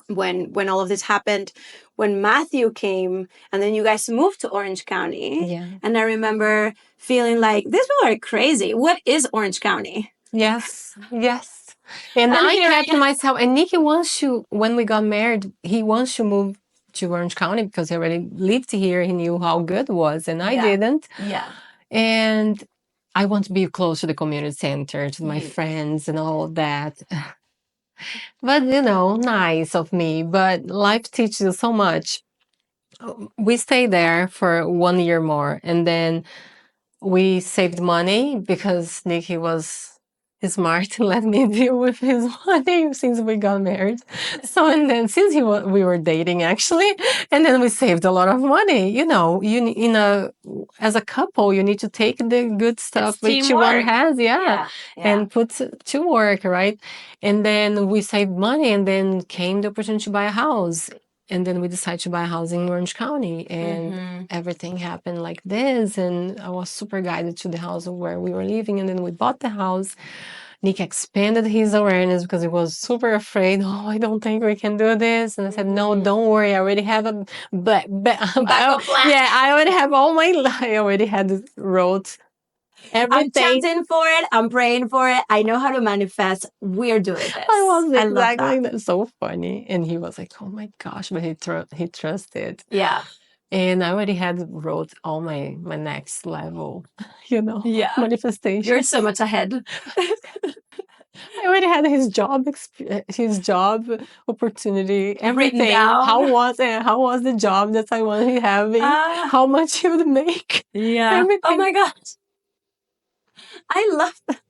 when all of this happened, when Matthew came, and then you guys moved to Orange County. Yeah. And I remember feeling like these people are crazy. What is Orange County? Yes, yes. And And I here I kept to myself. And Nikki wants to, when we got married, he wants to move to Orange County because he already lived here. He knew how good it was, and I Yeah. didn't. Yeah. And I want to be close to the community center, to my friends and all of that. But, nice of me. But life teaches you so much. We stayed there for 1 year more, and then we saved money because Nikki was smart to let me deal with his money since we got married. So, and then since we were dating actually, and then we saved a lot of money. As a couple, you need to take the good stuff which one has, and put to work, right? And then we saved money, and then came the opportunity to buy a house. And then we decided to buy a house in Orange County, and everything happened like this. And I was super guided to the house where we were living. And then we bought the house. Nick expanded his awareness because he was super afraid. Oh, I don't think we can do this. And I said, no, don't worry. I already have a backup plan. Yeah, I already have I already had wrote everything. I'm chanting for it. I'm praying for it. I know how to manifest. We're doing this. I was I love exactly that. that. So funny. And he was like, oh my gosh, but he trusted. Yeah. And I already had wrote all my next level, manifestation. You're so much ahead. I already had his job opportunity, everything. down. How was the job that I wanted having? How much he would make? Yeah. Everything. Oh my gosh. I love that.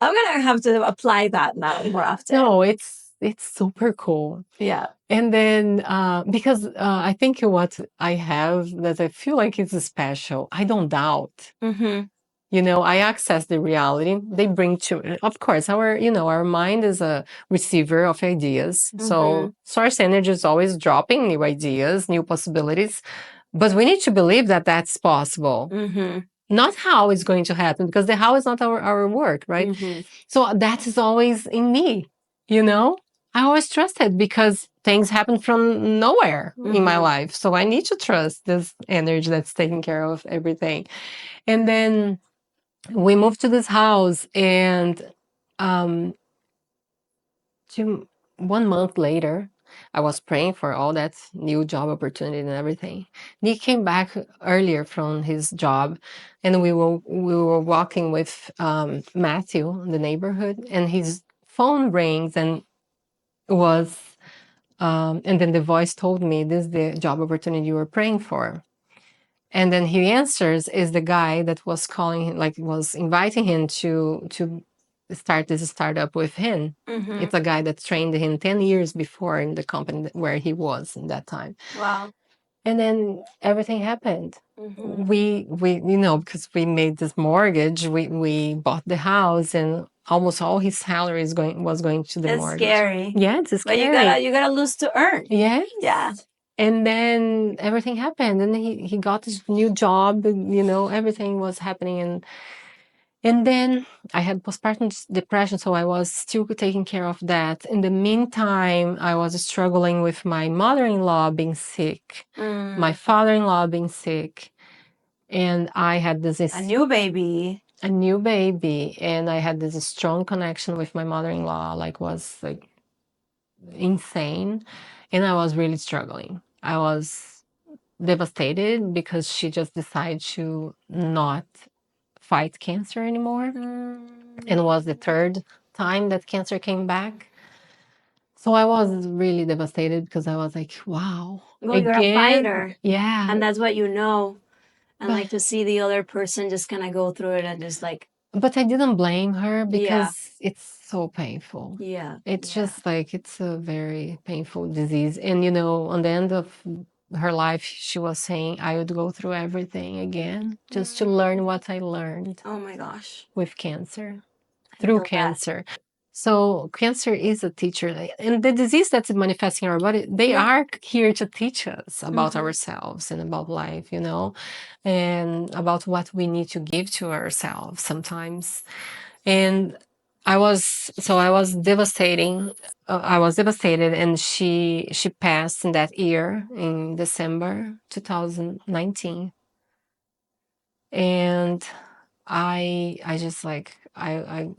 I'm gonna have to apply that now more often. No, it's super cool. Yeah. And then because I think what I have that I feel like it's special, I don't doubt. I access the reality they bring to. Of course, our mind is a receiver of ideas. So source energy is always dropping new ideas, new possibilities. But we need to believe that that's possible. Not how it's going to happen, because the how is not our work, right? So that is always in me, I always trusted because things happen from nowhere in my life. So I need to trust this energy that's taking care of everything. And then we moved to this house, and 1 month later, I was praying for all that new job opportunity and everything. Nick came back earlier from his job, and we were walking with Matthew in the neighborhood, and his phone rings, and and then the voice told me, "This is the job opportunity you were praying for." And then he answers, is the guy that was calling him, like was inviting him to start this startup with him. It's a guy that trained him 10 years before in the company where he was in that time. Wow. And then everything happened. We because we made this mortgage, we bought the house, and almost all his salary was going to the It's mortgage. scary. Yeah, it's scary. But you gotta lose to earn. Yes. Yeah. And then everything happened, and he got this new job. Everything was happening, and then I had postpartum depression, so I was still taking care of that. In the meantime, I was struggling with my mother-in-law being sick, my father-in-law being sick, and I had this A new baby. And I had this strong connection with my mother-in-law, was like insane, and I was really struggling. I was devastated because she just decided to not fight cancer anymore. And it was the third time that cancer came back. So I was really devastated because I was like, wow. Well, you're a fighter. Yeah. And that's what you know. And to see the other person just kind of go through it and just But I didn't blame her because it's so painful. Yeah. It's just it's a very painful disease. And, on the end of her life, she was saying, I would go through everything again just to learn what I learned. Oh my gosh. With cancer, through cancer. So cancer is a teacher, and the disease that's manifesting in our body, they are here to teach us about ourselves and about life, and about what we need to give to ourselves sometimes. And I was devastating. I was devastated, and she passed in that year in December 2019, and I just like I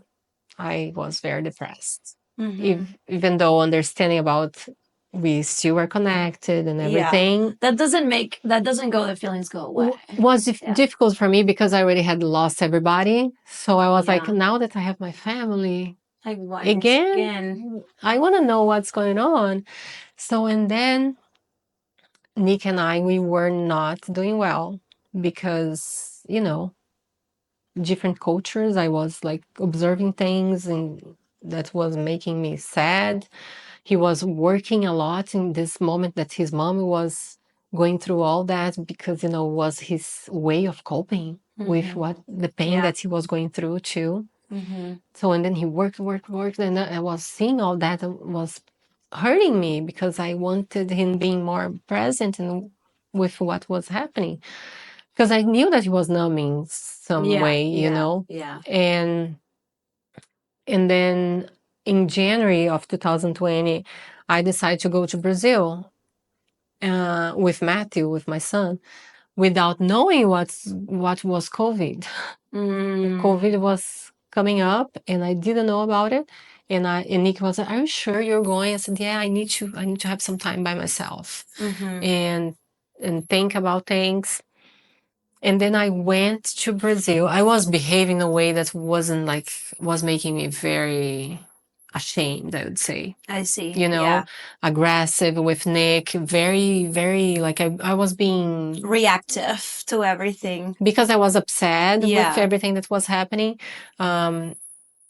was very depressed. Even though understanding about we still were connected and everything, that doesn't go the feelings go away. Was difficult for me because I already had lost everybody. So I was like, now that I have my family again, I want to know what's going on. So, and then Nick and I, we were not doing well because, you know, different cultures. I was like observing things and that was making me sad. He was working a lot in this moment that his mom was going through all that because, you know, was his way of coping with what the pain that he was going through too. So, and then he worked, and I was seeing all that was hurting me because I wanted him being more present and with what was happening because I knew that he was numbing some way, you know. And then in January of 2020, I decided to go to Brazil with Matthew, with my son, without knowing what was COVID. COVID was coming up, and I didn't know about it. And Nick was like, "Are you sure you're going?" I said, "Yeah, I need to have some time by myself and think about things." And then I went to Brazil. I was behaving in a way that wasn't like, was making me very ashamed, I would say. I see. You know, aggressive with Nick, very, very, like I was being reactive to everything. Because I was upset with everything that was happening.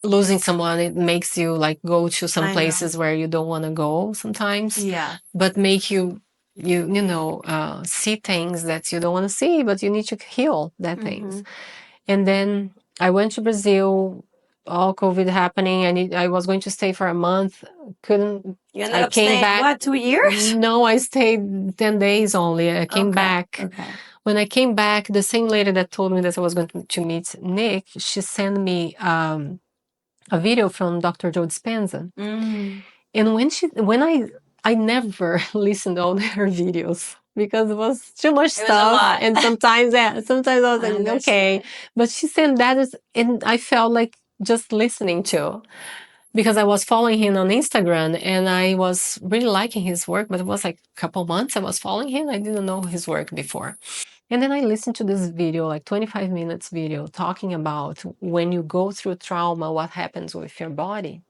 Losing someone, it makes you like go to some places where you don't want to go sometimes. But make you know, see things that you don't want to see, but you need to heal that things. And then I went to Brazil, all COVID happening. I was going to stay for a month. Couldn't. You ended I up came staying, back. what, 2 years? No, I stayed 10 days only. I came back. When I came back, the same lady that told me that I was going to meet Nick, she sent me a video from Dr. Joe Dispenza. And I never listened to all her videos because it was too much stuff. And sometimes I was like, okay. But she sent that and I felt like just listening to, because I was following him on Instagram and I was really liking his work, but it was like a couple months I was following him. I didn't know his work before. And then I listened to this video, like 25 minutes video, talking about when you go through trauma, what happens with your body.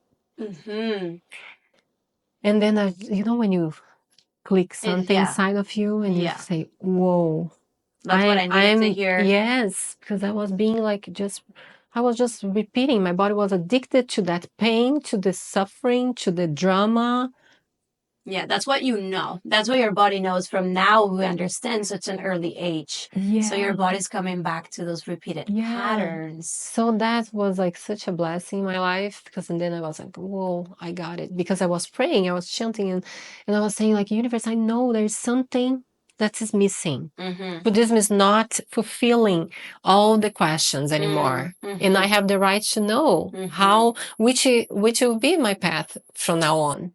And then, when you click something inside of you and you say, whoa. That's what I needed to hear. Yes, because I was being like I was just repeating. My body was addicted to that pain, to the suffering, to the drama. Yeah, that's what you know. That's what your body knows from now. We understand such an early age. So your body's coming back to those repeated patterns. So that was like such a blessing in my life, because and then I was like, whoa, I got it. Because I was praying, I was chanting, and I was saying like, universe, I know there's something that is missing. Buddhism is not fulfilling all the questions anymore. And I have the right to know how, which will be my path from now on.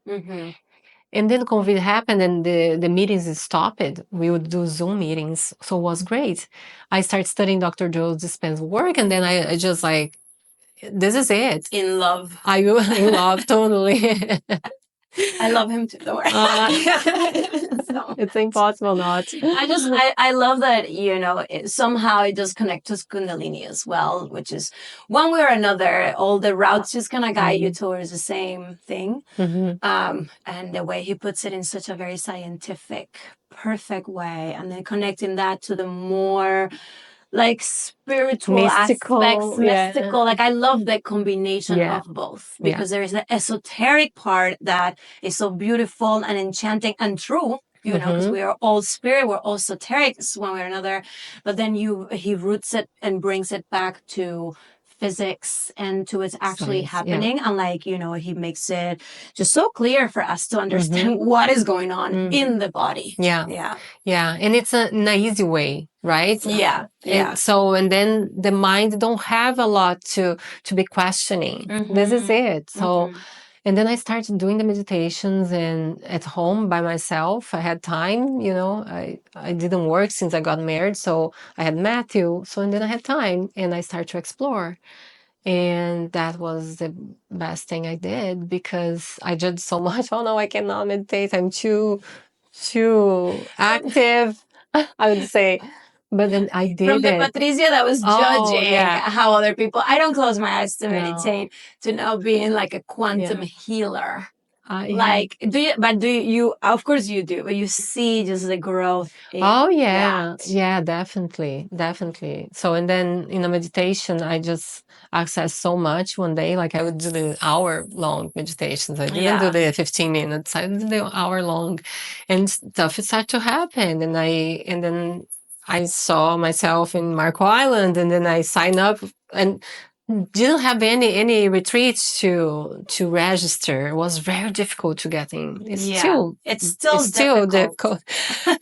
And then COVID happened and the meetings stopped. We would do Zoom meetings. So it was great. I started studying Dr. Joe Dispenza's work, and then I just like, this is it. In love. I will in love, totally. I love him too, don't worry. It's impossible not. I love that, somehow it does connect to Kundalini as well, which is one way or another, all the routes just kind of guide you towards the same thing. And the way he puts it in such a very scientific, perfect way, and then connecting that to the more like spiritual aspects, mystical. Like I love the combination of both, because there is the esoteric part that is so beautiful and enchanting and true, because we are all spirit, we're all esoteric one way or another. But then he roots it and brings it back to physics into what's actually Science, yeah. happening. And like, he makes it just so clear for us to understand what is going on in the body. Yeah. Yeah. Yeah. And it's an easy way, right? Yeah. Yeah. And then the mind don't have a lot to be questioning. This is it. So, and then I started doing the meditations and at home by myself. I had time, I didn't work since I got married. So I had Matthew. So, and then I had time and I started to explore. And that was the best thing I did because I judged so much. Oh no, I cannot meditate. I'm too active, I would say. But then I did From the it. Patricia that was judging how other people, I don't close my eyes to meditate, to now being like a quantum healer. Like, do you, of course you do, but you see just the growth. Yeah, definitely. So, and then in a meditation, I just access so much one day. Like I would do the hour-long meditations. I didn't do the 15 minutes. I did the hour-long, and stuff started to happen. And then I saw myself in Marco Island, and then I signed up and didn't have any retreats to register. It was very difficult to get in. It's still difficult.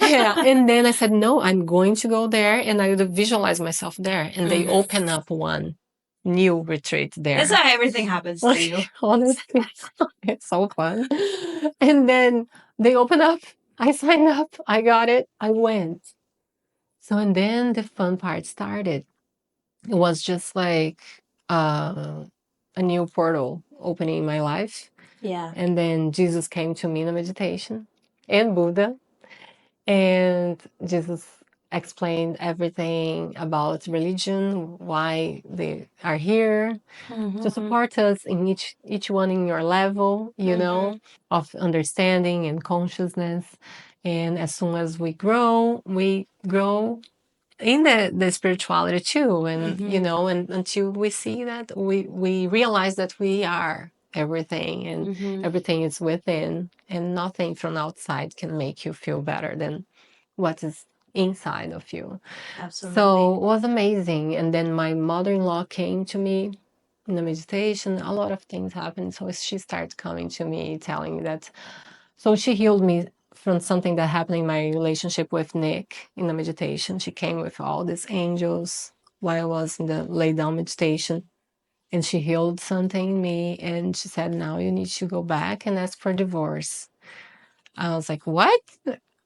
Yeah. And then I said, no, I'm going to go there, and I would visualize myself there. And they open up one new retreat there. That's how everything happens to you. Honestly, it's so fun. And then they open up. I signed up. I got it. I went. So, and then the fun part started. It was just like a new portal opening in my life. Yeah. And then Jesus came to me in a meditation, and Buddha. And Jesus explained everything about religion, why they are here to support us in each one in your level, of understanding and consciousness. And as soon as we grow in the spirituality too, and and until we see that we realize that we are everything, and everything is within, and nothing from outside can make you feel better than what is inside of you. Absolutely. So it was amazing. And then my mother-in-law came to me in the meditation. A lot of things happened. So she started coming to me, telling me that. So she healed me from something that happened in my relationship with Nick in the meditation. She came with all these angels while I was in the lay down meditation. And she healed something in me. And she said, now you need to go back and ask for divorce. I was like, what?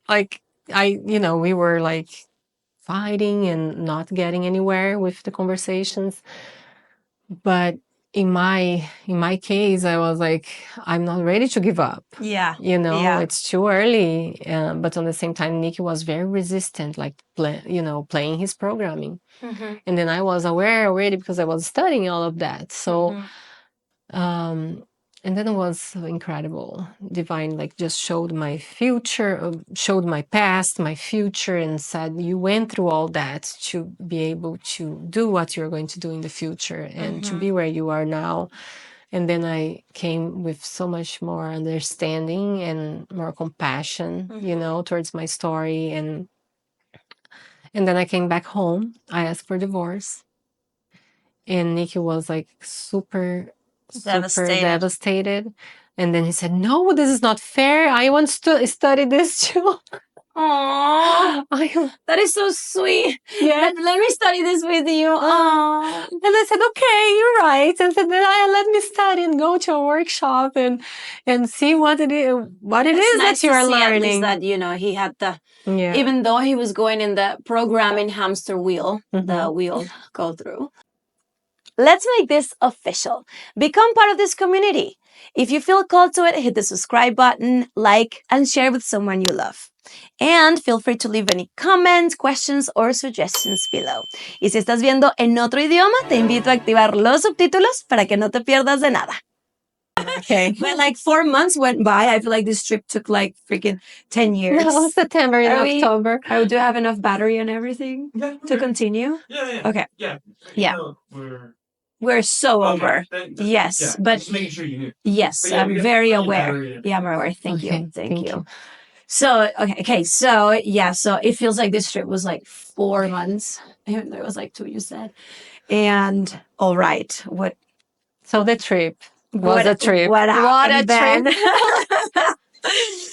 Like, we were like fighting and not getting anywhere with the conversations. But in my case, I was like, I'm not ready to give up. Yeah. It's too early. But on the same time, Nicky was very resistant, like, playing his programming. And then I was aware already because I was studying all of that. So, and then it was so incredible. Divine, like, just showed my future, showed my past, my future, and said, you went through all that to be able to do what you're going to do in the future and to be where you are now. And then I came with so much more understanding and more compassion, towards my story. And then I came back home. I asked for divorce. And Nicky was like super devastated. And then he said, no, this is not fair. I want to study this too. Aww, that is so sweet. Yeah. Let me study this with you. Aww. And I said, okay, you're right. And said, let me study and go to a workshop and see what it is that you are learning. At least that, he had even though he was going in the programming hamster wheel, the wheel go through. Let's make this official. Become part of this community. If you feel called to it, hit the subscribe button, like, and share with someone you love. And feel free to leave any comments, questions, or suggestions below. Y si estás viendo en otro idioma, te invito a activar los subtítulos para que no te pierdas de nada. Okay. But like 4 months went by. I feel like this trip took like freaking 10 years. No, September and October. Do you have enough battery and everything to continue? Yeah. Okay. Yeah. We're so over. Yes, but just making sure you knew. Yes, I'm very aware. Yeah, I'm aware. Thank you. Thank you. So, okay. So it feels like this trip was like 4 months. Even though it was like 2, you said. And all right, what So the trip was what a trip. what What a happened then? trip.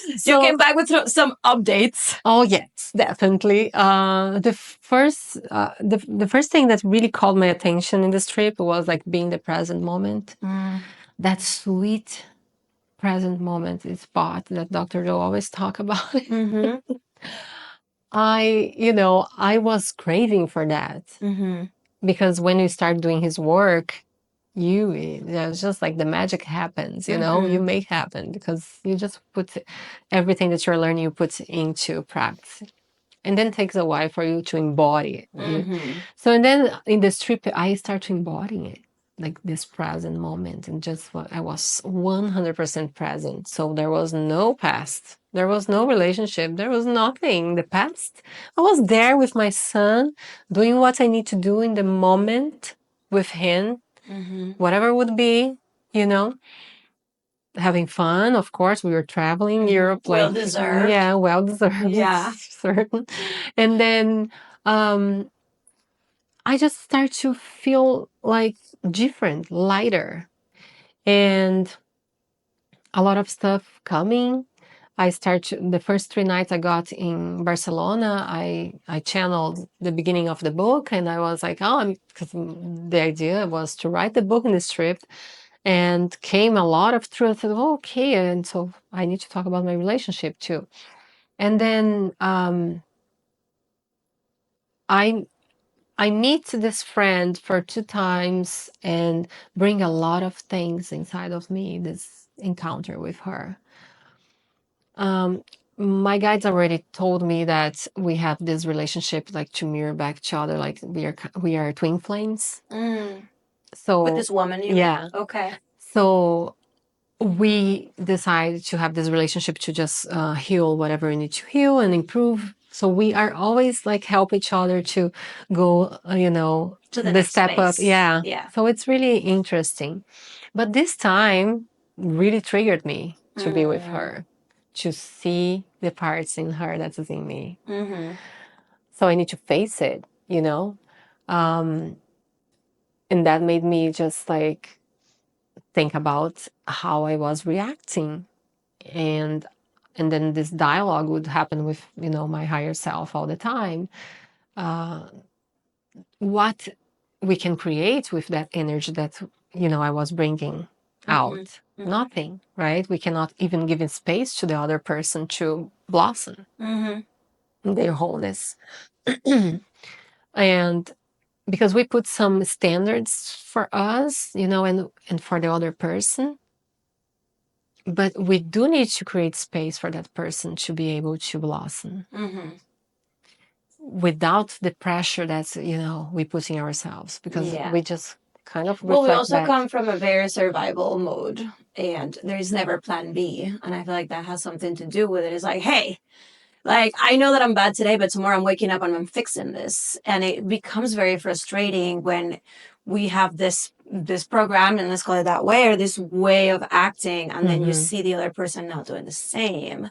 You So came back with some updates. oh yes, definitely. The first thing that really called my attention in this trip was like being the present moment. That sweet present moment is spot that Dr. Joe always talk about. I was craving for that because when you start doing his work, it's just like the magic happens. You make happen because you just put everything that you're learning, you put into practice. And then it takes a while for you to embody it. So, and then in this trip, I start to embody it, like this present moment. And just I was 100% present. So there was no past. There was no relationship. There was nothing. The past. I was there with my son, doing what I need to do in the moment with him, whatever would be, you know having fun. Of course, we were traveling Europe, Well like deserved. yeah, well deserved, Yeah. certain. And then I just start to feel like different, lighter, and a lot of stuff coming. The first 3 nights I got in Barcelona, I channeled the beginning of the book, and I was like, because the idea was to write the book in this trip, and came a lot of truth. Oh, okay, and so I need to talk about my relationship too. And then I meet this friend for 2 times and bring a lot of things inside of me. This encounter with her. My guides already told me that we have this relationship, like to mirror back each other, like we are twin flames. So With this woman, yeah. Okay. So we decided to have this relationship to just heal whatever we need to heal and improve. So we are always like help each other to go, To the next step up. space. Yeah. Yeah. So it's really interesting. But this time really triggered me to be with her, to see the parts in her that is in me. So I need to face it. And that made me just like think about how I was reacting, and then this dialogue would happen with my higher self all the time. What we can create with that energy that I was bringing out. Nothing, right? We cannot even give it space to the other person to blossom in their wholeness. And because we put some standards for us, and for the other person, but we do need to create space for that person to be able to blossom without the pressure that's we put in ourselves, because we just kind of Well, we reflect also back. come from a very survival mode, and there's never plan B. And I feel like that has something to do with it. It's like, hey, like, I know that I'm bad today, but tomorrow I'm waking up and I'm fixing this. And it becomes very frustrating when we have this program, and let's call it that way, or this way of acting, and then you see the other person not doing the same.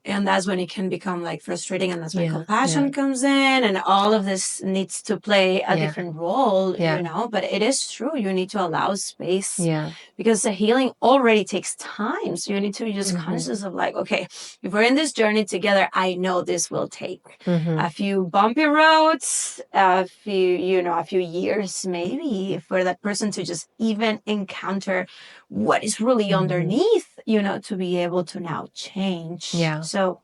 And that's when it can become like frustrating, and that's when compassion comes in, and all of this needs to play a different role, but it is true, you need to allow space, because the healing already takes time. So you need to be just conscious of like, okay, if we're in this journey together, I know this will take a few bumpy roads, a few years maybe, for that person to just even encounter what is really underneath, to be able to now change. Yeah. So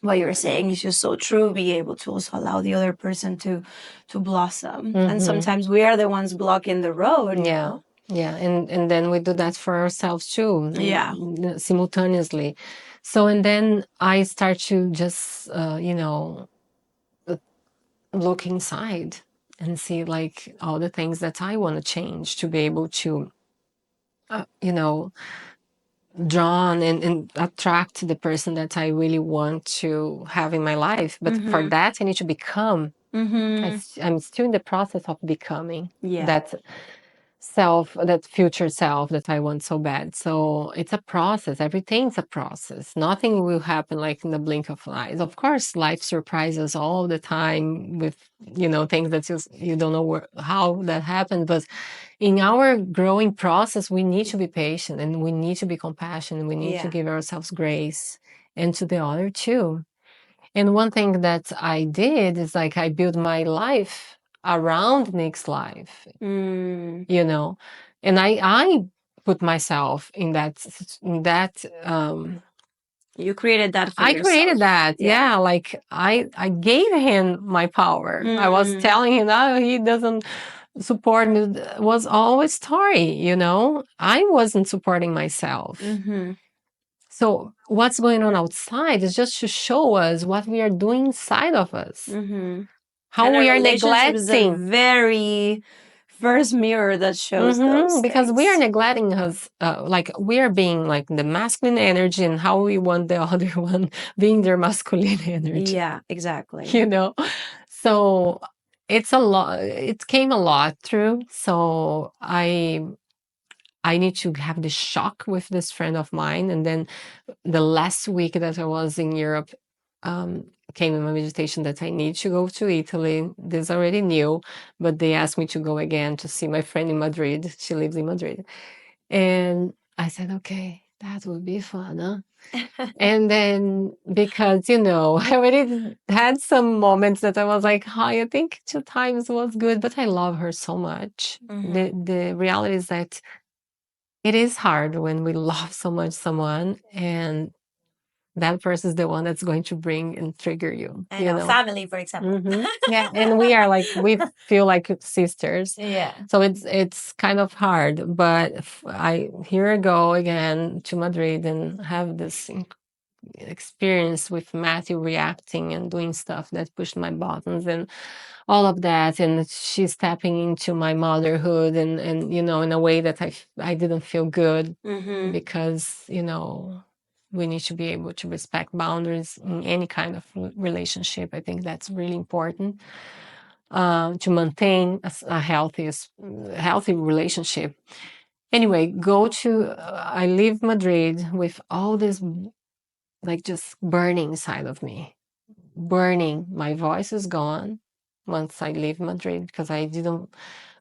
what you're saying is just so true. Be able to also allow the other person to blossom. And sometimes we are the ones blocking the road. Yeah, and then we do that for ourselves too. Yeah. Simultaneously. So, and then I start to just look inside and see like all the things that I want to change to be able to drawn and attract the person that I really want to have in my life. But for that, I need to become. I'm still in the process of becoming that. self, that future self that I want so bad. So it's a process. Everything's a process. Nothing will happen like in the blink of an eye. Of course, life surprises all the time with, things that you don't know how that happened. But in our growing process, we need to be patient and we need to be compassionate. We need to Yeah. give ourselves grace and to the other too. And one thing that I did is like I built my life around Nick's life, Mm. and I put myself in that You created that for I created yourself. that. Yeah, like I gave him my power. I was telling him, oh, he doesn't support me. It was always story. I wasn't supporting myself. Mm-hmm. So what's going on outside is just to show us what we are doing inside of us. Mm-hmm. How And a we are relationship is a neglecting. very first mirror that shows those Because we are things. neglecting us, like we are being like the masculine energy, and how we want the other one being their masculine energy. Yeah, exactly. You know, so it's a lot. It came a lot through. So I need to have this shock with this friend of mine, and then the last week that I was in Europe, came in my meditation that I need to go to Italy. This I already knew, but they asked me to go again to see my friend in Madrid. She lives in Madrid. And I said, okay, that would be fun, huh? And then because, I already had some moments that I was like, hi, I think 2 times was good, but I love her so much. The reality is that it is hard when we love so much someone, and that person is the one that's going to bring and trigger you. I know, family, for example. Yeah, and we feel like sisters. Yeah. So it's kind of hard, but here I go again to Madrid and have this experience with Matthew reacting and doing stuff that pushed my buttons and all of that, and she's stepping into my motherhood, and in a way that I didn't feel good, because we need to be able to respect boundaries in any kind of relationship. I think that's really important, to maintain a healthy relationship. Anyway, I leave Madrid with all this, like, just burning inside of me. Burning. My voice is gone once I leave Madrid because I didn't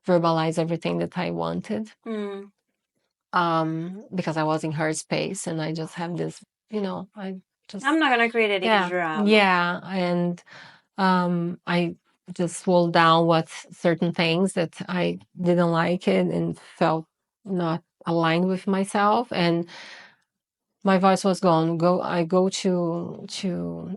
verbalize everything that I wanted. Because I was in her space and I just have this, I'm not gonna create any drama. Yeah, and I just swallowed down what certain things that I didn't like it and felt not aligned with myself, and my voice was gone. I go to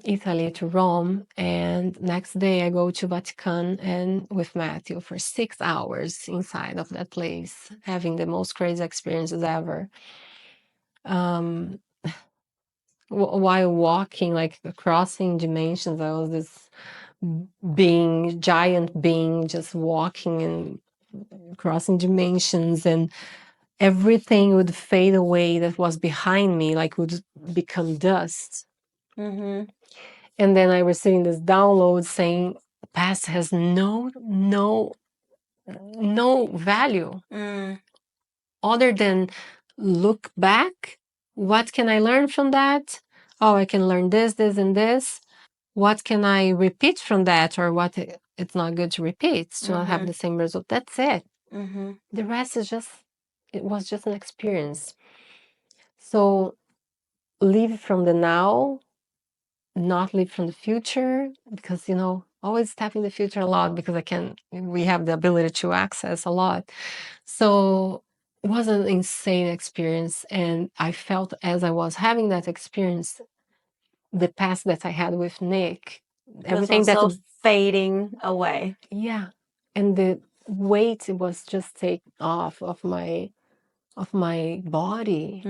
Italy, to Rome, and next day I go to Vatican and with Matthew for 6 hours inside of that place, having the most crazy experiences ever. Um, while walking, like crossing dimensions, I was this giant being, just walking and crossing dimensions, and everything would fade away that was behind me, like would become dust. And then I was seeing this download saying past has no value other than look back. What can I learn from that? Oh, I can learn this, and this. What can I repeat from that, or what it's not good to repeat to not have the same result? That's it. The rest is it was just an experience. So live from the now, not live from the future, because always step in the future a lot, because we have the ability to access a lot. So it was an insane experience, and I felt as I was having that experience, the past that I had with Nick, everything that was fading away. Yeah, and the weight was just taken off of my body.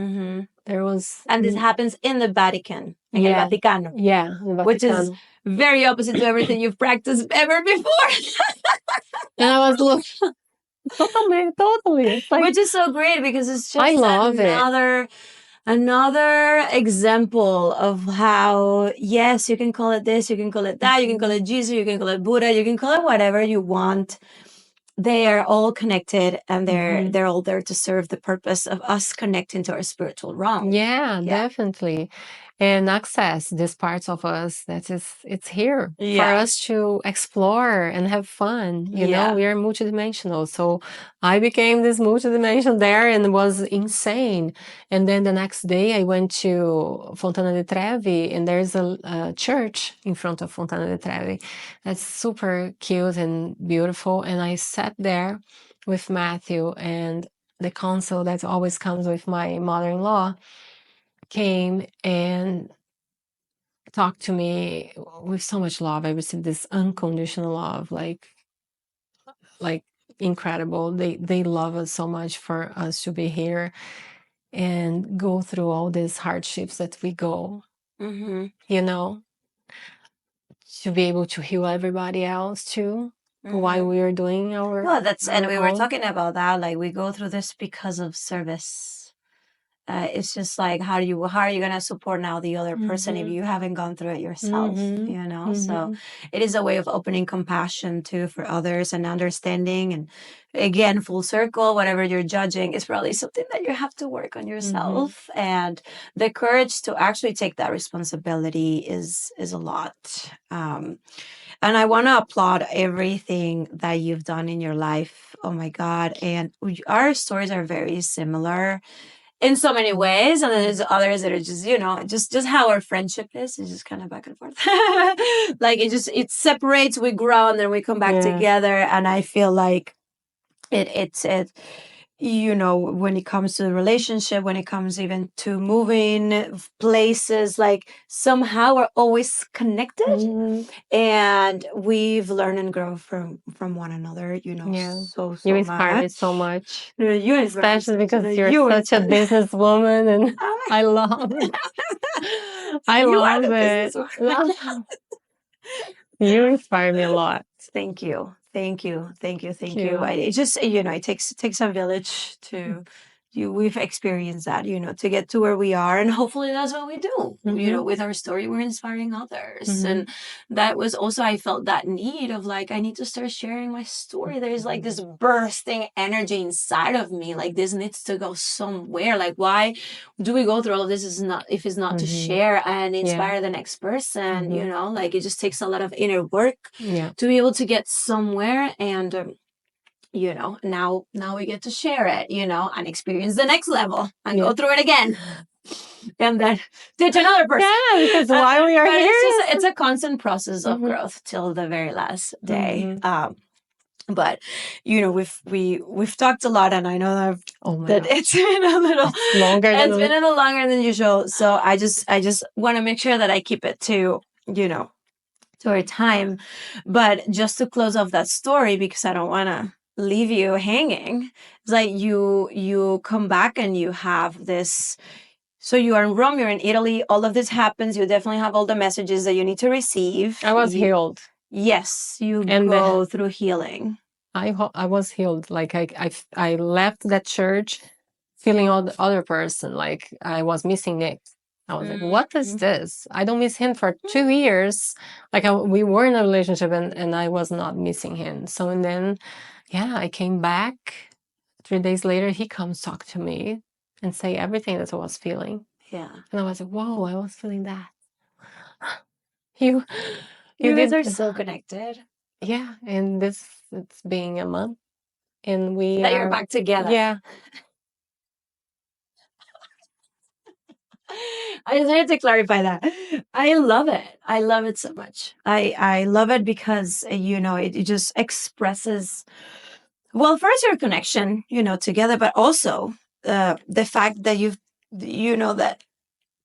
There was, and this happens in the Vatican, in El Vaticano. Yeah, the which is Vaticano. very opposite to everything you've practiced ever before. And I was looking, totally. It's like, which is so great because it's just I love another example of how, yes, you can call it this, you can call it that, you can call it Jesus, you can call it Buddha, you can call it whatever you want. they are all connected, and Mhm. they're all there to serve the purpose of us connecting to our spiritual realm. Yeah, Yeah. definitely. And access these parts of us that is it's here for Yeah. us to explore and have fun. You know, Yeah. we are multidimensional. So I became this multidimensional there and it was insane. And then the next day I went to Fontana di Trevi and there's a church in front of Fontana di Trevi that's super cute and beautiful. And I sat there with Matthew and the counsel that always comes with my mother-in-law came and talked to me with so much love. I received this unconditional love, like incredible. They love us so much for us to be here and go through all these hardships that we go, Mm-hmm. you know, to be able to heal everybody else too while we are doing Well, that's, and our we were own. talking about that. Like, we go through this because of service. It's just like, how are you gonna support now the other person if Mhm. you haven't gone through it yourself? Mhm. You know, so Mhm. it is a way of opening compassion too for others and understanding. And again, full circle, whatever you're judging is probably something that you have to work on Mhm. yourself. And the courage to actually take that responsibility is a lot. And I want to applaud everything that you've done in your life. Oh my God. And our stories are very similar in so many ways. And then there's others that are just, just how our friendship is. It's just kind of back and forth. Like, it separates, we grow, and then we come back Yeah. together. And I feel like it's when it comes to the relationship, when it comes even to moving places, like somehow we're always connected. Mhm. And we've learned and grown from one another, Yeah. so You inspire me much. so much. You inspire me Especially so much. because you're You such a inspire me. businesswoman and I love it. I You are love the it. businesswoman. You inspire me a lot. Thank you. Thank you. Thank you. Thank you. You. It just, it takes a village to we've experienced that, to get to where we are. And hopefully that's what we do. Mhm. With our story, we're inspiring others. Mhm. And that was also, I felt that need of like, I need to start sharing my story. There's like this bursting energy inside of me. Like, this needs to go somewhere. Like, why do we go through all of this if it's not to share and inspire the next person, like, it just takes a lot of inner work to be able to get somewhere. And now we get to share it, and experience the next level and go through it again. And then teach another person. Yeah, because while we are But here, it's a constant process of growth till the very last day. But we've talked a lot, and I know that it's been a little longer than it's been a little longer than usual. So I just want to make sure that I keep it to our time. But just to close off that story, because I don't want to leave you hanging, it's like you come back and you have this. So you are in Rome, you're in Italy, all of this happens, you definitely have all the messages that you need to receive. I was healed. Yes, you And go through healing. I was healed. Like I left that church feeling the other person. Like I was missing Nick. I was like, what is this? I don't miss him for 2 years. Like we were in a relationship and I was not missing him. So and then, yeah, I came back. 3 days later, he comes talk to me and say everything that I was feeling. Yeah. And I was like, whoa, I was feeling that. You guys did. are so connected. Yeah, and it's being a month. And we That are you're back together. Yeah. I just wanted to clarify that. I love it. I love it so much. I love it because it just expresses, well, first your connection, together, but also the fact that that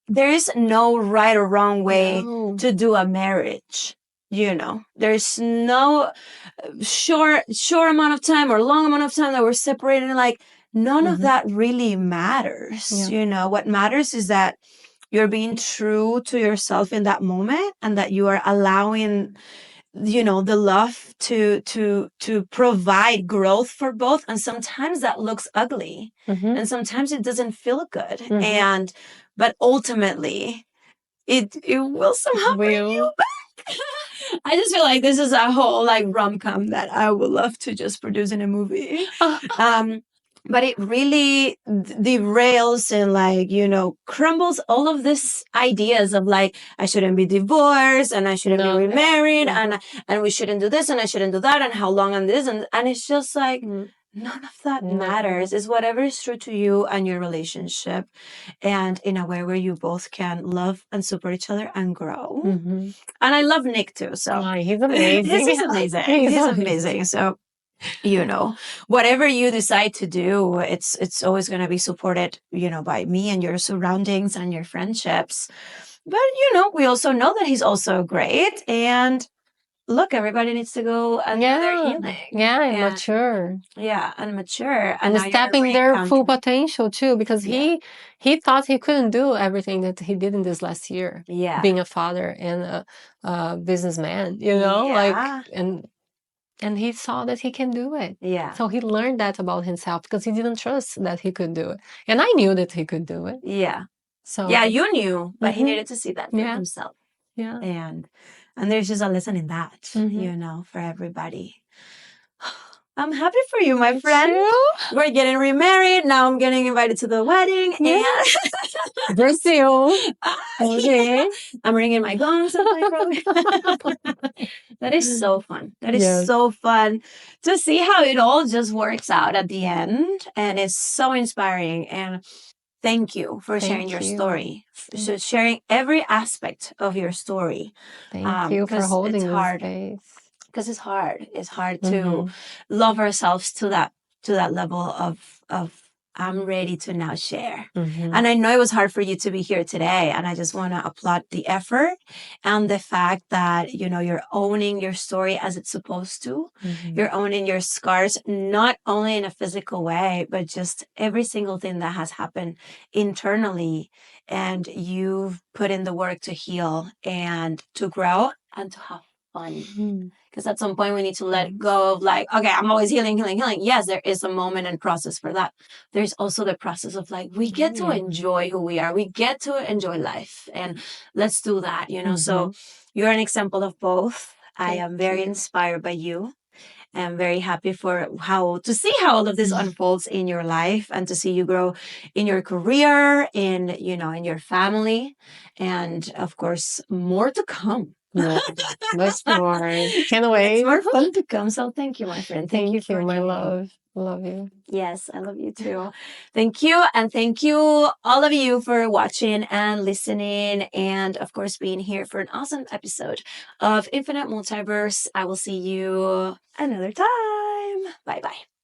there is no right or wrong way to do a marriage. There's no short amount of time or long amount of time that we're separated. Like, none of that really matters. What matters is that you're being true to yourself in that moment, and that you are allowing the love to provide growth for both. And sometimes that looks ugly, and sometimes it doesn't feel good, but ultimately it will somehow bring you back. I just feel like this is a whole like rom-com that I would love to just produce in a movie. But it really derails and like, crumbles all of these ideas of like, I shouldn't be divorced and I shouldn't be remarried and we shouldn't do this and I shouldn't do that and how long and this. And it's just like, none of that matters. It's whatever is true to you and your relationship, and in a way where you both can love and support each other and grow. And I love Nick too. So he's amazing. He's amazing. He's amazing. So, whatever you decide to do, it's always going to be supported, by me and your surroundings and your friendships. But, we also know that he's also great. And look, everybody needs to go and do their healing. Yeah, and mature. Yeah, and mature. And stepping their full potential too, because he thought he couldn't do everything that he did in this last year. Yeah. Being a father and a businessman, and he saw that he can do it. Yeah. So he learned that about himself because he didn't trust that he could do it. And I knew that he could do it. Yeah. So yeah, you knew, but he needed to see that for himself. Yeah. And there's just a lesson in that, for everybody. I'm happy for you, my friend. We're getting remarried. Now I'm getting invited to the wedding. Yeah. And Brazil. Okay. I'm ringing my gongs. That is so fun. That is so fun to see how it all just works out at the end. And it's so inspiring. And thank you for sharing your story, sharing every aspect of your story. Thank you for holding this space. Because it's hard. It's hard to love ourselves to that level of I'm ready to now share. And I know it was hard for you to be here today. And I just want to applaud the effort and the fact that, you're owning your story as it's supposed to. You're owning your scars, not only in a physical way, but just every single thing that has happened internally. And you've put in the work to heal and to grow and to have fun. Because at some point we need to let go of like, okay, I'm always healing. Yes, there is a moment and process for that. There's also the process of like, we get to enjoy who we are. We get to enjoy life. And let's do that, So you're an example of both. I am very inspired by you. I'm very happy to see how all of this unfolds in your life and to see you grow in your career, in your family, and of course, more to come. That's more. Can't wait. It's more fun to come. So thank you, my friend. Thank you, my love. Love you. Yes, I love you too. Thank you. And thank you, all of you, for watching and listening. And of course, being here for an awesome episode of Infinite Multiverse. I will see you another time. Bye-bye.